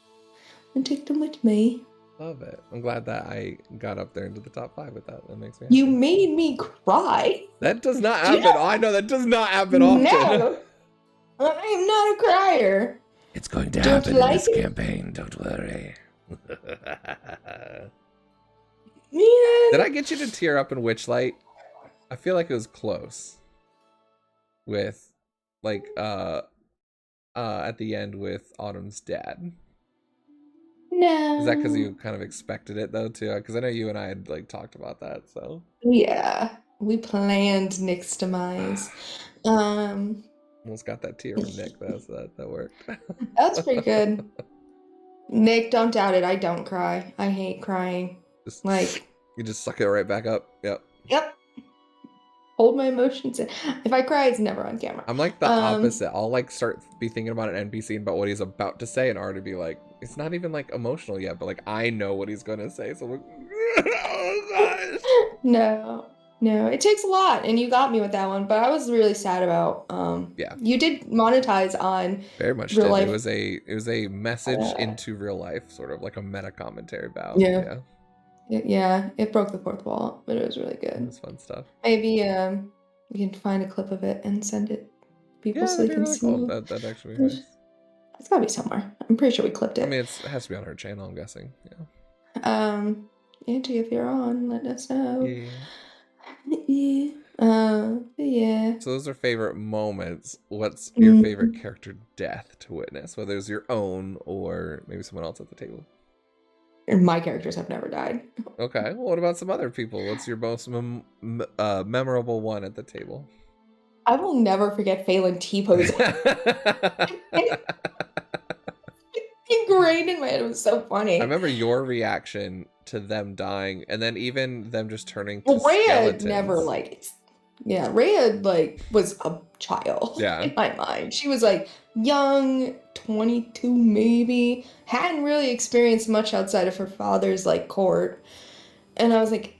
And take them with me. Love it. I'm glad that I got up there into the top 5 with that. That makes me happy. You made me cry. That does not happen. I know that does not happen often. No, I'm not a crier. It's going to happen in this campaign. Don't worry. Man. Did I get you to tear up in Witchlight? I feel like it was close. With, like, at the end with Autumn's dad. No. Is that because you kind of expected it though too? Because I know you and I had like talked about that. So yeah, we planned Nick's demise. Almost got that tear from Nick though, so that worked. That's pretty good. Nick, don't doubt it. I don't cry. I hate crying. You just suck it right back up. Yep. Hold my emotions in. If I cry, it's never on camera. I'm like the opposite. I'll like start be thinking about an NPC and about what he's about to say and already be like, it's not even like emotional yet, but like I know what he's gonna say. So I'm like, oh gosh. No, it takes a lot, and you got me with that one. But I was really sad about. You did monetize on very much. Real life. It was a message into real life, sort of like a meta commentary about. Yeah, it broke the fourth wall, but it was really good. It was fun stuff. Maybe we can find a clip of it and send it to people so they can see. Cool. That actually be nice. It's gotta be somewhere. I'm pretty sure we clipped it. I mean, it has to be on her channel, I'm guessing. Angie, if you're on, let us know. Yeah. So those are favorite moments. What's your favorite character death to witness? Whether it's your own or maybe someone else at the table. My characters have never died. Okay. Well, what about some other people? What's your most memorable one at the table? I will never forget Phelan T-posing. Ingrained in my head. It was so funny. I remember your reaction to them dying, and then even them just turning to skeletons. Rhea was a child in my mind. She was like young, 22 maybe, hadn't really experienced much outside of her father's like court, and I was like,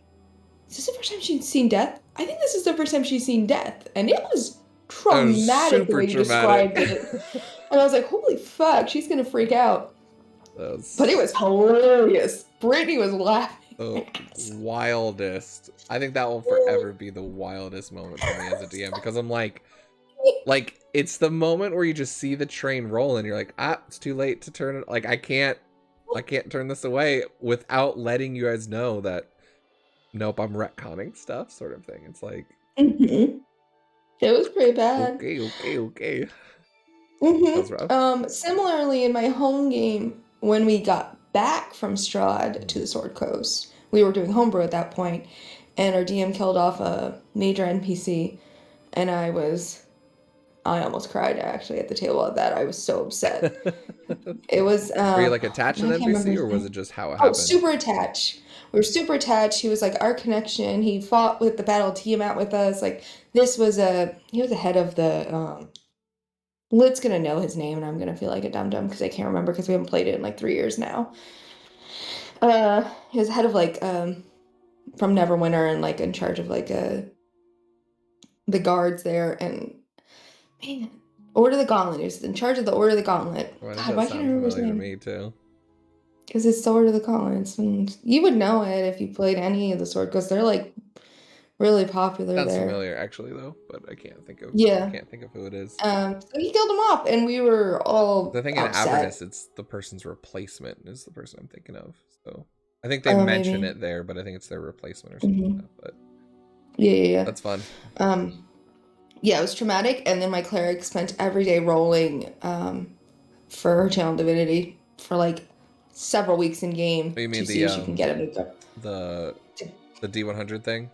is this the first time she's seen death? I think this is the first time she's seen death, and it was traumatic the way you described it. And I was like, holy fuck, she's gonna freak out. But it was hilarious. Brittany was laughing. The wildest. I think that will forever be the wildest moment for me as a DM, because I'm like it's the moment where you just see the train roll and you're like, it's too late to turn it. Like I can't turn this away without letting you guys know that nope, I'm retconning stuff, sort of thing. It's like it was pretty bad. Okay. Similarly in my home game, when we got back from Strahd to the Sword Coast, we were doing homebrew at that point, and our DM killed off a major NPC, and I almost cried actually at the table at that. I was so upset. It was were you like attached to the NPC, or was it just how it happened? Super attached. We were super attached. He was like our connection. He fought with the battle team out with us. Like he was the head of the Lit's gonna know his name, and I'm gonna feel like a dum-dum because I can't remember because we haven't played it in like 3 years now. He was head of from Neverwinter and like in charge of like the guards there, and man, Order of the Gauntlet. He was in charge of the Order of the Gauntlet. Why can't I remember his name? To me too. Because it's the Order of the Gauntlet, and you would know it if you played any of the Sword, because they're like really popular. That's there. Familiar actually though, but I can't think of who it is. So he killed him off, and we were all the thing upset. In Avernus, it's the person's replacement is the person I'm thinking of. So I think they mention it there, but I think it's their replacement or something. But yeah, yeah, that's fun. Yeah, it was traumatic. And then my cleric spent every day rolling for her channel divinity for like several weeks in game Oh, you mean to see if she can get him the D100 thing?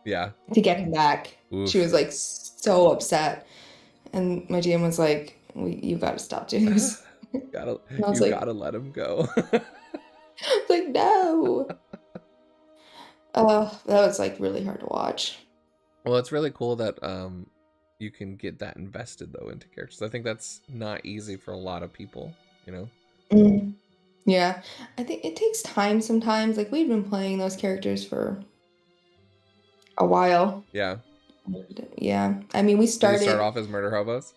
Yeah. To get him back. Oof. She was like so upset. And my GM was like, you gotta stop doing this. gotta let him go. I was like, no. That was like really hard to watch. Well, it's really cool that you can get that invested though into characters. I think that's not easy for a lot of people, you know? Yeah. I think it takes time sometimes. Like we've been playing those characters for a while. Yeah. Yeah. I mean, we started. Did you start off as murder hobos?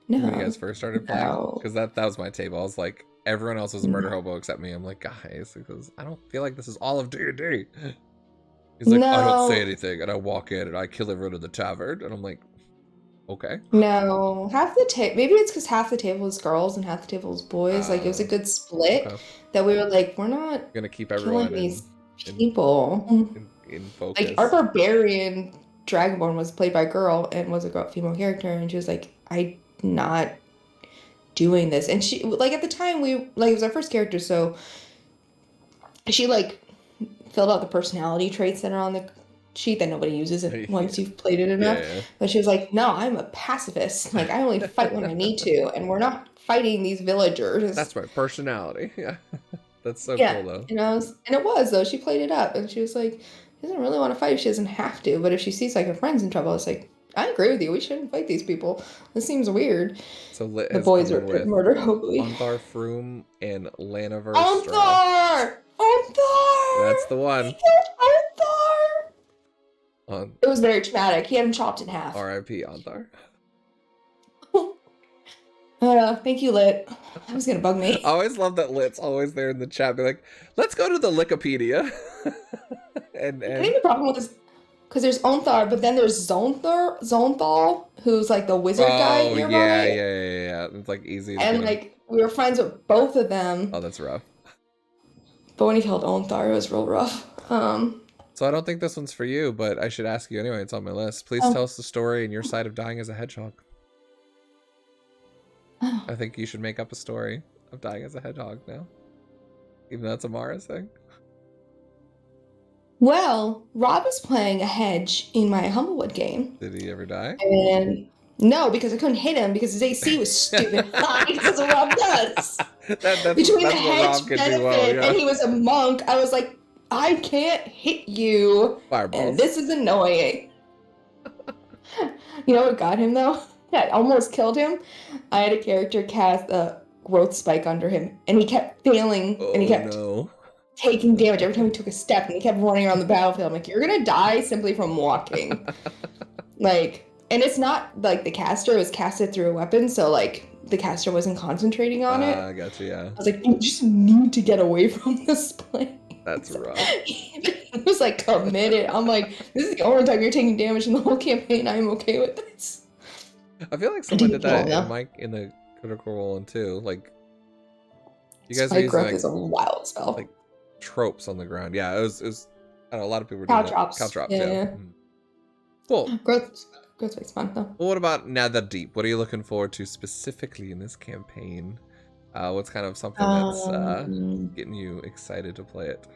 No. When you guys first started playing? Because that was my table. I was like, everyone else was a murder hobo except me. I'm like, guys, because I don't feel like this is all of D&D. He's like, I don't say anything, and I walk in and I kill everyone in the tavern, and I'm like, okay. No, half the table. Maybe it's because half the table is girls and half the table is boys. Like it was a good split that we were like, we're not gonna keep everyone killing these people in focus. Like our barbarian dragonborn was played by a girl and was a female character, and she was like, I'm not doing this. And she like at the time it was our first character, so she like filled out the personality traits that are on the sheet that nobody uses it once you've played it enough. Yeah. But she was like, no, I'm a pacifist. Like I only fight when I need to, and we're not fighting these villagers. That's my personality. Yeah. That's so cool though. And it was though. She played it up, and she was like, she doesn't really want to fight if she doesn't have to, but if she sees like her friends in trouble, it's like, I agree with you. We shouldn't fight these people. This seems weird. So the boys are murder hobly. Onthar Froome and Laniver. Onthar! That's the one. Onthar! It was very traumatic. He had him chopped in half. R.I.P. Onthar. Thank you, Lit. That was gonna bug me. I always love that Lit's always there in the chat. Be like, let's go to the Wikipedia. and I think the problem was because there's Onthar, but then there's Zonthal, who's like the wizard guy nearby. Yeah. It's like easy. And like we were friends with both of them. Oh, that's rough. But when he killed Onthar, it was real rough. So I don't think this one's for you, but I should ask you anyway. It's on my list. Please tell us the story and your side of dying as a hedgehog. I think you should make up a story of dying as a hedgehog now. Even though it's Amara's thing. Well, Rob was playing a hedge in my Humblewood game. Did he ever die? And no, because I couldn't hit him because his AC was stupid high. That's what Rob does. Between the hedge benefit and he was a monk, I was like, I can't hit you. Fireballs. And this is annoying. You know what got him though? That almost killed him. I had a character cast a growth spike under him, and he kept failing, and he kept taking damage every time he took a step, and he kept running around the battlefield. I'm like, you're gonna die simply from walking. Like, and it's not like the caster, it was casted through a weapon, so like the caster wasn't concentrating on it. I got you, yeah. I was like, you just need to get away from this plane. That's rough. He was like committed. I'm like, this is the only time you're taking damage in the whole campaign. I'm okay with this. I feel like someone did that in the Critical Role one too. Like, you guys are using growth is a wild spell. Like tropes on the ground. Yeah, it was. I don't know, a lot of people were doing drops. Cow drops. Yeah. Cool. Growth makes fun though. Well, what about Netherdeep? What are you looking forward to specifically in this campaign? What's kind of something that's getting you excited to play it?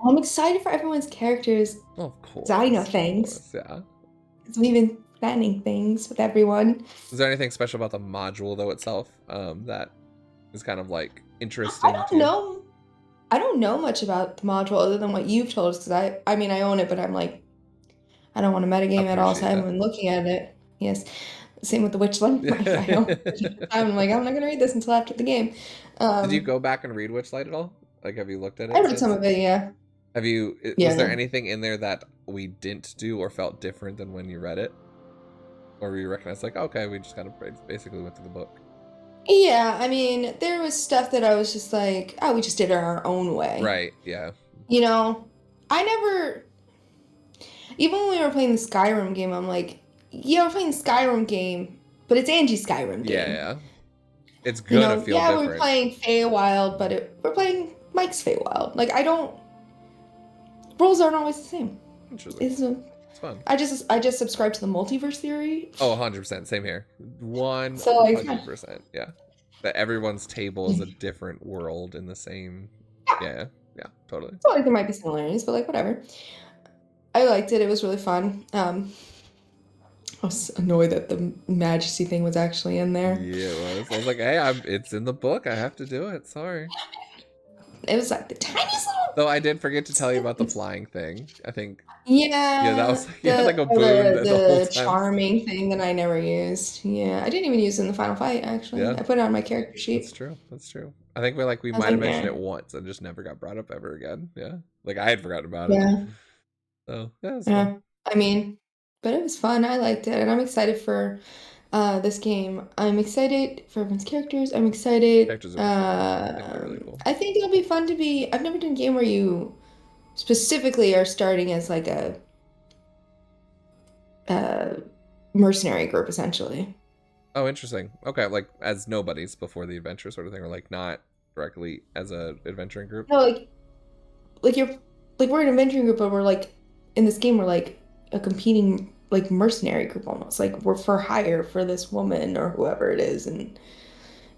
I'm excited for everyone's characters. Oh, of course. I know things. Yeah. Because we've been planning things with everyone. Is there anything special about the module though itself that is kind of like interesting? I don't know much about the module other than what you've told us, because I mean I own it, but I'm like, I don't want to metagame at all, so I haven't been looking at it. Yes. Same with the Witchlight. I'm like, I'm not gonna read this until after the game. Did you go back and read Witchlight at all? Like, have you looked at it? I read some of it, yeah. Have you? Was there anything in there that we didn't do or felt different than when you read it? Or you recognize, like, okay, we just kind of basically went through the book? Yeah, I mean, there was stuff that I was just like, oh, we just did it our own way. Right, yeah. You know, I never... Even when we were playing the Skyrim game, I'm like, yeah, we're playing the Skyrim game, but it's Angie's Skyrim game. Yeah. It's gonna feel different. We're playing Feywild, but we're playing Mike's Feywild. Like, rules aren't always the same. Interesting. It's fun. I just subscribe to the multiverse theory. Oh, 100%. Same here. 100%. So, Yeah. That everyone's table is a different world in the same. Yeah. Yeah. Totally. So like there might be similarities, but like whatever. I liked it. It was really fun. I was annoyed that the Majesty thing was actually in there. Yeah, it was. I was like, hey, it's in the book. I have to do it. Sorry. It was like the tiniest little. Though I did forget to tell you about the flying thing. I think. Yeah. Yeah, that was like a boon the whole time. Charming thing that I never used. Yeah, I didn't even use it in the final fight. Actually, Yeah. I put it on my character sheet. That's true. That's true. I think we might have mentioned it once and just never got brought up ever again. Yeah, like I had forgotten about it. Yeah. So yeah, it was Yeah. fun. I mean, but it was fun. I liked it, and I'm excited for this game. I'm excited for everyone's characters. I'm excited. Characters are fun. I think they're really cool. I think it'll be fun to be. I've never done a game where you specifically are starting as like a mercenary group, essentially. Oh, interesting. Okay, like as nobodies before the adventure sort of thing, or like not directly as a adventuring group. No, like you're like we're an adventuring group, but we're like in this game we're like a competing like mercenary group almost. Like we're for hire for this woman or whoever it is, and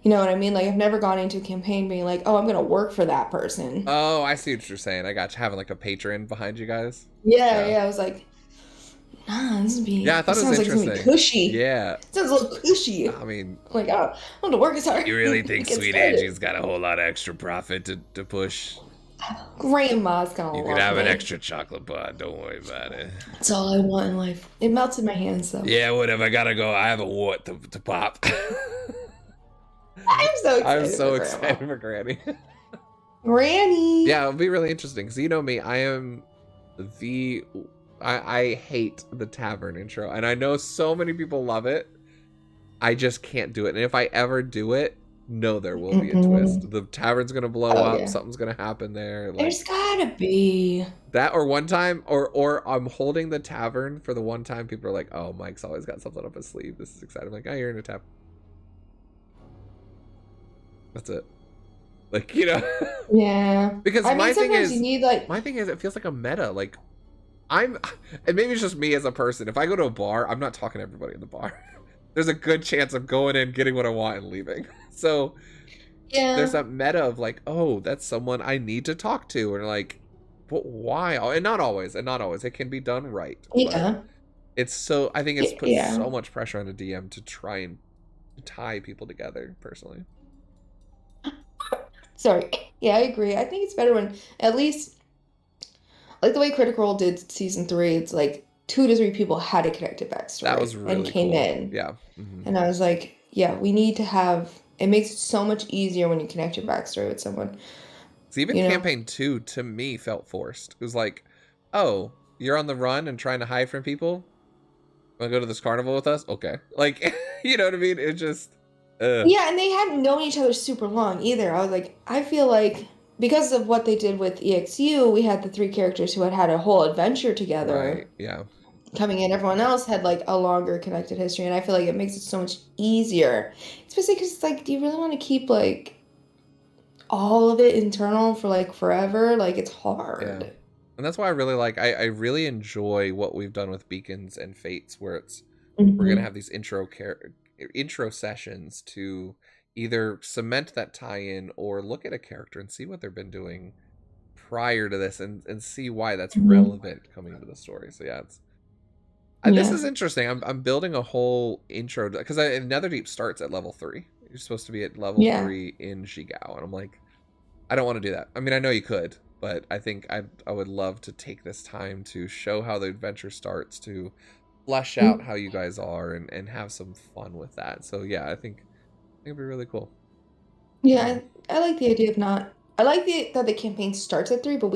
you know what I mean? Like I've never gone into a campaign being like, oh, I'm gonna work for that person. Oh, I see what you're saying. I got you having like a patron behind you guys. Yeah. I was like, nah, this would be. Yeah, I thought it was interesting. Like cushy. Yeah. It sounds a little cushy. I mean, like, oh, I want to work as hard. You really think Sweet Angie's got a whole lot of extra profit to push? Grandma's gonna. You could have an extra chocolate bar. Don't worry about it. That's all I want in life. It melts in my hands, though. Yeah, whatever. I gotta go. I have a wart to pop. I'm so excited. I'm so excited for Granny. Granny. Yeah, it'll be really interesting because you know me. I hate the tavern intro, and I know so many people love it. I just can't do it, and if I ever do it, no, there will be a twist. The tavern's gonna blow up. Yeah. Something's gonna happen there. Like, there's gotta be that, or one time, or I'm holding the tavern for the one time people are like, "Oh, Mike's always got something up his sleeve. This is exciting." I'm like, "Oh, you're in a tavern." That's it. Like, you know. Yeah. Because my thing is, you need like. My thing is, it feels like a meta. Like, and maybe it's just me as a person. If I go to a bar, I'm not talking to everybody in the bar. There's a good chance of going in, getting what I want, and leaving. So yeah, there's that meta of like, oh, that's someone I need to talk to, and like, but why? And not always. It can be done right. Yeah. It's so. I think it's put so much pressure on a DM to try and tie people together. Personally. Sorry. Yeah, I agree. I think it's better when at least, like the way Critical Role did season 3. It's like 2 to 3 people had a connected backstory. That was really and came cool. in. Yeah. And I was like, yeah, we need to have. It makes it so much easier when you connect your backstory with someone. So even campaign 2 to me felt forced. It was like, oh, you're on the run and trying to hide from people. Want to go to this carnival with us? Okay. Like, you know what I mean? It just. Yeah, and they hadn't known each other super long either. I was like, I feel like because of what they did with EXU, we had the 3 characters who had a whole adventure together. Right. Yeah. Coming in, everyone else had like a longer connected history, and I feel like it makes it so much easier. Especially because it's like, do you really want to keep like all of it internal for like forever? Like it's hard. Yeah. And that's why I really like. I really enjoy what we've done with Beacons and Fates, where it's we're gonna have these intro sessions to either cement that tie-in or look at a character and see what they've been doing prior to this and see why that's relevant coming into the story. So yeah, this is interesting. I'm building a whole intro because Netherdeep starts at level 3. You're supposed to be at level 3 in Jigao, and I'm like, I don't want to do that. I mean, I know you could, but I think I would love to take this time to show how the adventure starts, to flesh out how you guys are and have some fun with that. So yeah, I think it'd be really cool. Yeah, I like the idea of not. I like that the campaign starts at 3, but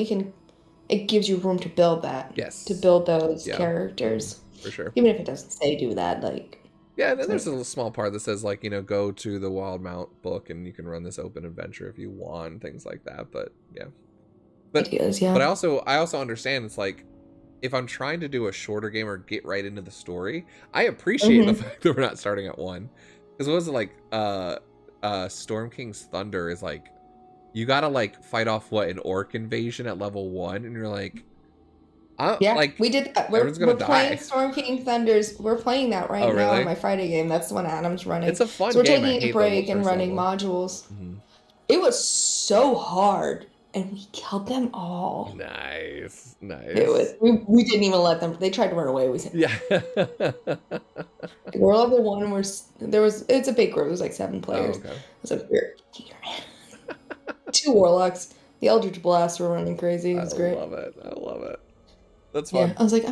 it gives you room to build that. Yes. To build those characters. For sure. Even if it doesn't say do that, like. Yeah, then there's a little small part that says like, go to the Wildmount book and you can run this open adventure if you want, things like that. But yeah. But I also understand it's like, if I'm trying to do a shorter game or get right into the story, I appreciate the fact that we're not starting at 1. Because what was it like? Storm King's Thunder is like, you gotta like fight off an orc invasion at level 1, and you're like, Yeah, like we did that. We're everyone's gonna playing die. Storm King Thunders. We're playing that right Oh, now on really? my Friday game. That's the one Adam's running. It's a fun So we're game. I taking a hate the break and first running level. modules. Mm-hmm. It was so hard, and we killed them all. Nice. It was. We didn't even let them. They tried to run away. We said, Yeah. we're level 1. It's a big group. It was like 7 Oh, players. okay. I was like, we're here. 2 warlocks. The Eldritch Blast were running crazy. It was great. I love it. That's fun. Yeah, I was like,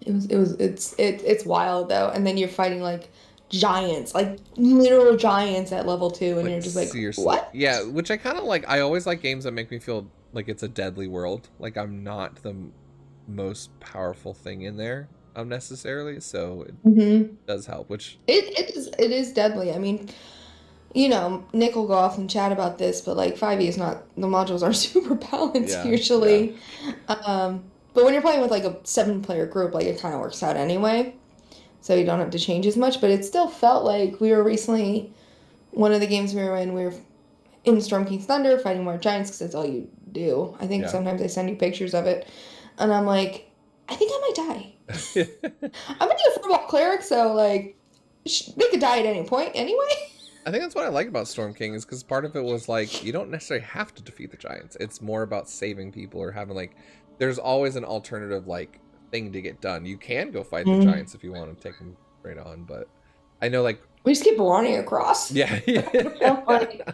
it's wild though. And then you're fighting like giants, like literal giants at level 2, and Like, you're just like, seriously. what? Yeah, which I kind of like. I always like games that make me feel like it's a deadly world. Like I'm not the most powerful thing in there necessarily, so it does help. Which it is deadly. I mean, you know, Nick will go off and chat about this, but like 5e is not, the modules are super balanced usually. Yeah. But when you're playing with like a 7-player group, like it kind of works out anyway. So you don't have to change as much, but it still felt like we were recently, one of the games we were in Storm King's Thunder fighting more giants because that's all you do. I think sometimes they send you pictures of it. And I'm like, I think I might die. I'm gonna be a furball cleric, so like, they could die at any point anyway. I think that's what I like about Storm King is because part of it was like, you don't necessarily have to defeat the giants. It's more about saving people or having like, there's always an alternative like thing to get done. You can go fight the giants if you want to take them straight on, but I know like we just keep running across. Yeah. Like,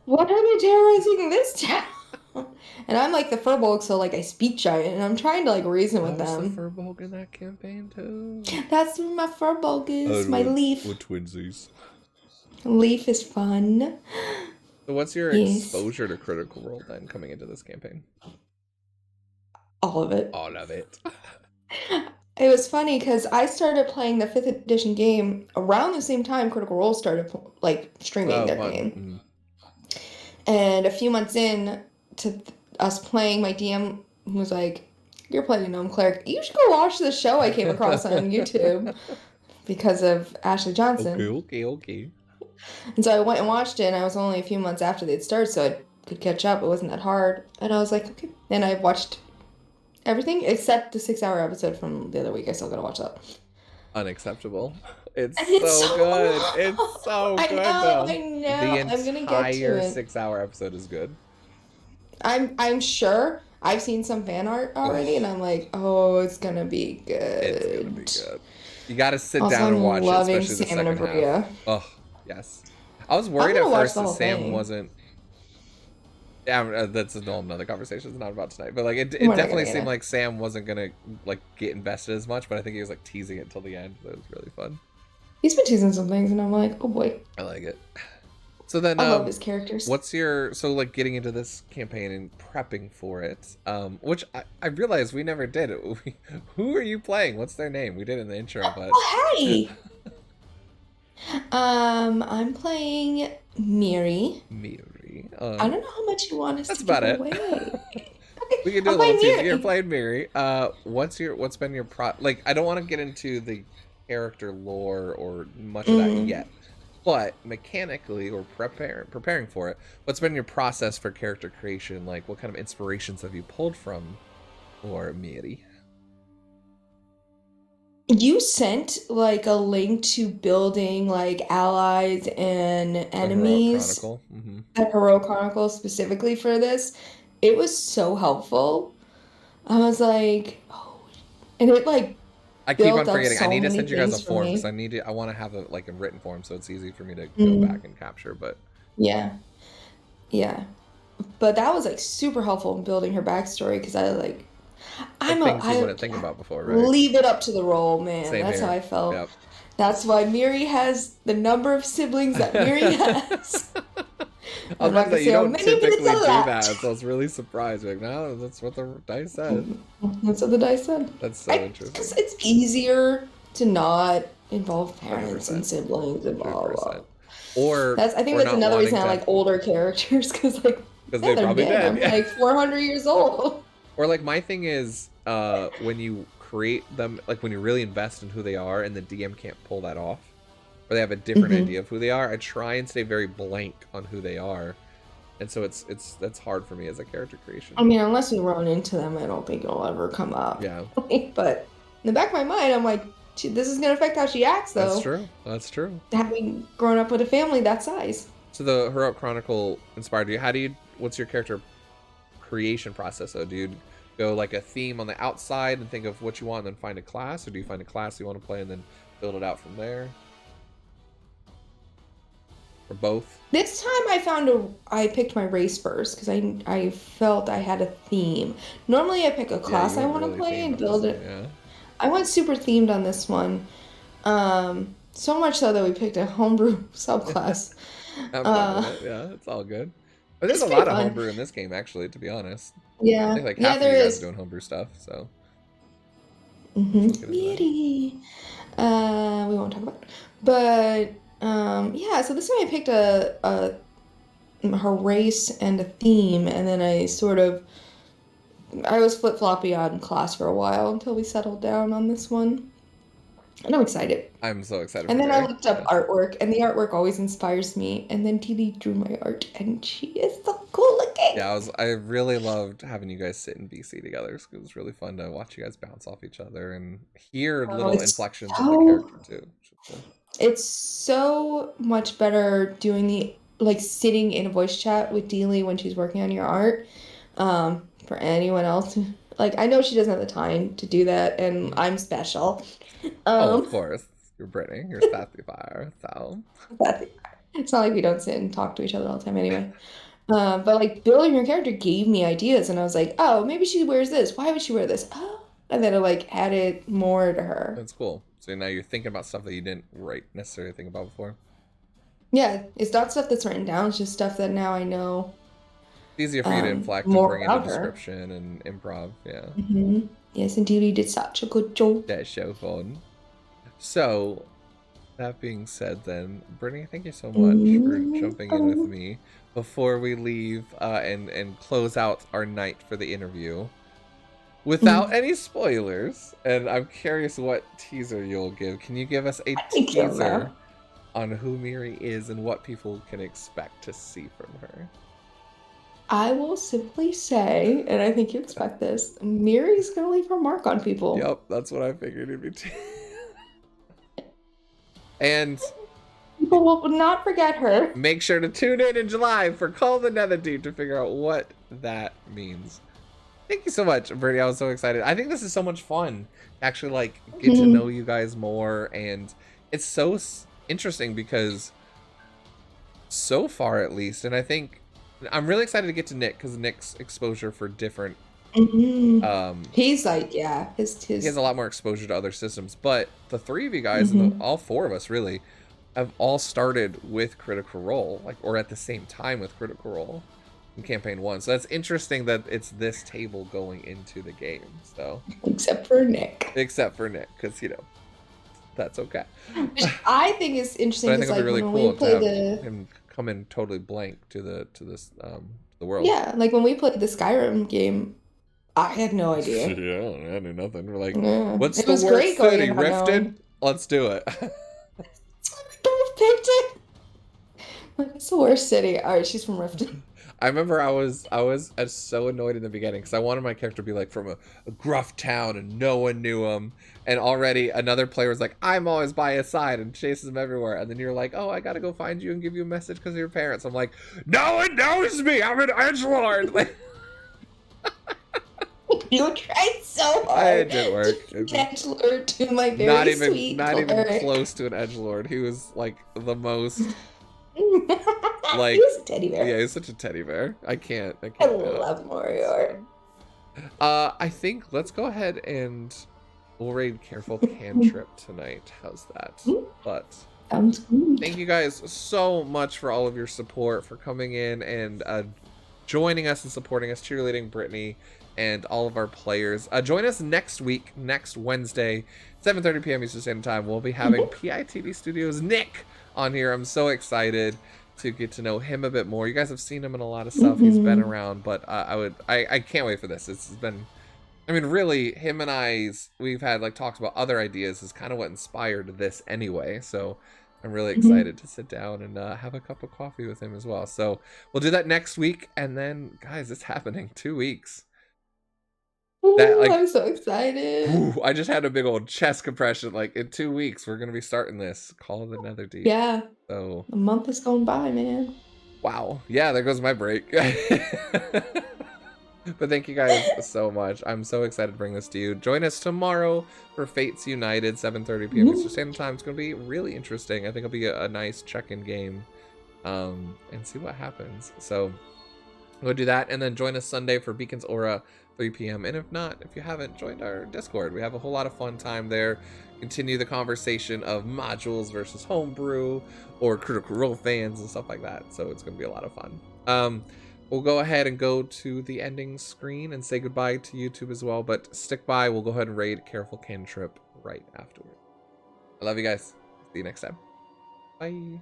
what are they terrorizing this town? And I'm like the Furbolg, so like I speak giant, and I'm trying to like reason with them. The Furbolg in that campaign too. That's what my Furbolg is. My leaf. We're twinsies. Leaf is fun. So what's your exposure to Critical Role then coming into this campaign? All of it. All of it. It was funny because I started playing the 5th edition game around the same time Critical Role started like streaming their game. And a few months in to us playing, my DM was like, "You're playing Gnome Cleric. You should go watch the show I came across on YouTube because of Ashley Johnson." Okay. And so I went and watched it, and I was only a few months after they'd started, so I could catch up. It wasn't that hard. And I was like, okay. And I watched everything except the 6-hour episode from the other week. I still gotta watch that. Unacceptable. It's so good. It's so good though. I know. The entire 6-hour episode is good. I'm sure. I've seen some fan art already, and I'm like, oh, it's gonna be good. It's gonna be good. You gotta sit down and watch it, especially the second half. Oh, yes. I was worried at first that Sam wasn't. Yeah, that's a whole another conversation. It's not about tonight, but like it definitely seemed like Sam wasn't gonna like get invested as much. But I think he was like teasing it until the end. But it was really fun. He's been teasing some things, and I'm like, oh boy. I like it. So then, I love his characters. What's your like getting into this campaign and prepping for it? Which I realized we never did. Who are you playing? What's their name? We did in the intro, but hey. I'm playing Miri. I don't know how much you want us to give away. We can do a little tease. You're playing Miri. What's been your like? I don't want to get into the character lore or much of that yet, but mechanically or preparing for it, what's been your process for character creation? Like, what kind of inspirations have you pulled from for Miri? You sent like a link to building like allies and enemies at Heroic Chronicle specifically for this. It was so helpful. I was like, oh, and it like I keep on forgetting. I need to send you guys a form because I want to have it like in written form so it's easy for me to go back and capture. But yeah, but that was like super helpful in building her backstory because I like. I wouldn't think about before, right? Leave it up to the role, man. That's here. How I felt. Yep. That's why Miri has the number of siblings that Miri has. I love that you don't typically do that, so I was really surprised. Like, no, that's what the dice said. That's what the dice said. That's so interesting. It's easier to not involve parents 100%. And siblings and blah blah. Or I think that's another reason I like older characters because they probably dead. I'm like 400 years old. Or like my thing is when you create them, like when you really invest in who they are and the DM can't pull that off, or they have a different idea of who they are, I try and stay very blank on who they are And so that's hard for me as a character creation. I mean, unless we run into them, I don't think it'll ever come up. Yeah. But in the back of my mind, I'm like, this is going to affect how she acts, though. That's true. That's true. Having grown up with a family that size. So the Heroic Chronicle inspired you. What's your character creation process? So do you go like a theme on the outside and think of what you want and then find a class? Or do you find a class you want to play and then build it out from there? Or both? This time I picked my race first because I felt I had a theme. Normally I pick a class I want to play and build it. Yeah. I went super themed on this one. So much so that we picked a homebrew subclass. Yeah, it's all good. But there's a lot of homebrew in this game, actually, to be honest. Yeah. I think like half of you guys are doing homebrew stuff, so. We won't talk about it. But yeah, so this time I picked her race and a theme, and then I was flip-floppy on class for a while until we settled down on this one. And I'm excited. I'm so excited. And then I looked up artwork, and the artwork always inspires me. And then TD drew my art, and she is so cool looking. Yeah, I really loved having you guys sit in BC together. It was really fun to watch you guys bounce off each other and hear little inflections of the character too. Cool. It's so much better doing sitting in a voice chat with Dealey when she's working on your art. For anyone else, I know she doesn't have the time to do that, and I'm special. Of course. You're Brittany. You're SassyFire. So. It's not like we don't sit and talk to each other all the time anyway. But building her character gave me ideas, and I was like, oh, maybe she wears this. Why would she wear this? Oh. And then it added more to her. That's cool. So now you're thinking about stuff that you didn't necessarily think about before. Yeah, it's not stuff that's written down. It's just stuff that now I know. It's easier for you to inflect and bring in a description and improv. Yeah. Mm-hmm. Yes, indeed, you did such a good job. That's so fun. So, that being said, then, Brittany, thank you so much for jumping in with me before we leave and close out our night for the interview. Without any spoilers, and I'm curious what teaser you'll give. Can you give us a teaser on who Miri is and what people can expect to see from her? I will simply say, and I think you expect this, Miri's going to leave her mark on people. Yep, that's what I figured it'd be. And people will not forget her. Make sure to tune in July for Call the Netherdeep to figure out what that means. Thank you so much, Brittany. I was so excited. I think this is so much fun. Actually, get to know you guys more, and it's so interesting because so far, at least, and I think I'm really excited to get to Nick because Nick's exposure for different. He's he has a lot more exposure to other systems, but the three of you guys and all four of us really have all started with Critical Role, or at the same time with Critical Role in campaign 1. So that's interesting that it's this table going into the game. So except for Nick, because that's okay. Which I think is interesting. I think it'd be really cool to have him come in totally blank to this the world. Yeah, when we played the Skyrim game, I had no idea. Yeah, I knew nothing. We're like, what's it the was worst great city? Riften? Let's do it. Both picked it. It's the worst city. All right, she's from Riften. I remember I was so annoyed in the beginning because I wanted my character to be from a gruff town and no one knew him, and already another player was like, I'm always by his side and chases him everywhere, and then you're like, oh, I gotta go find you and give you a message because of your parents. I'm like, no one knows me. I'm an edgelord. You tried so hard. It didn't work. Edgelord to my very sweet not even close to an edgelord. He was the most. He was a teddy bear. Yeah, he's such a teddy bear. I love Morior. I think let's go ahead and we'll raid Careful Cantrip tonight. How's that? But sounds good. Thank you guys so much for all of your support, for coming in and joining us and supporting us, cheerleading Brittany and all of our players. Join us next week, next Wednesday, 7:30 p.m. Eastern Standard Time. We'll be having PITD Studios Nick on here. I'm so excited to get to know him a bit more. You guys have seen him in a lot of stuff. He's been around, but I can't wait for this. It's been, really, him and we've had talks about other ideas is kind of what inspired this anyway. So I'm really excited to sit down and have a cup of coffee with him as well. So we'll do that next week. And then, guys, it's happening. 2 weeks. Ooh, I'm so excited. Ooh, I just had a big old chest compression. Like, in 2 weeks, we're going to be starting this. Call of the Netherdeep. Yeah. So a month is going by, man. Wow. Yeah, there goes my break. But thank you guys so much. I'm so excited to bring this to you. Join us tomorrow for Fates United, 7:30 p.m. Eastern Standard Time. It's going to be really interesting. I think it'll be a nice check-in game and see what happens. So we'll do that. And then join us Sunday for Beacon's Aura, 3 p.m. And if not, if you haven't joined our Discord, we have a whole lot of fun time there. Continue the conversation of modules versus homebrew or Critical Role fans and stuff like that. So it's going to be a lot of fun. We'll go ahead and go to the ending screen and say goodbye to YouTube as well. But stick by. We'll go ahead and raid Careful Cantrip right afterward. I love you guys. See you next time. Bye.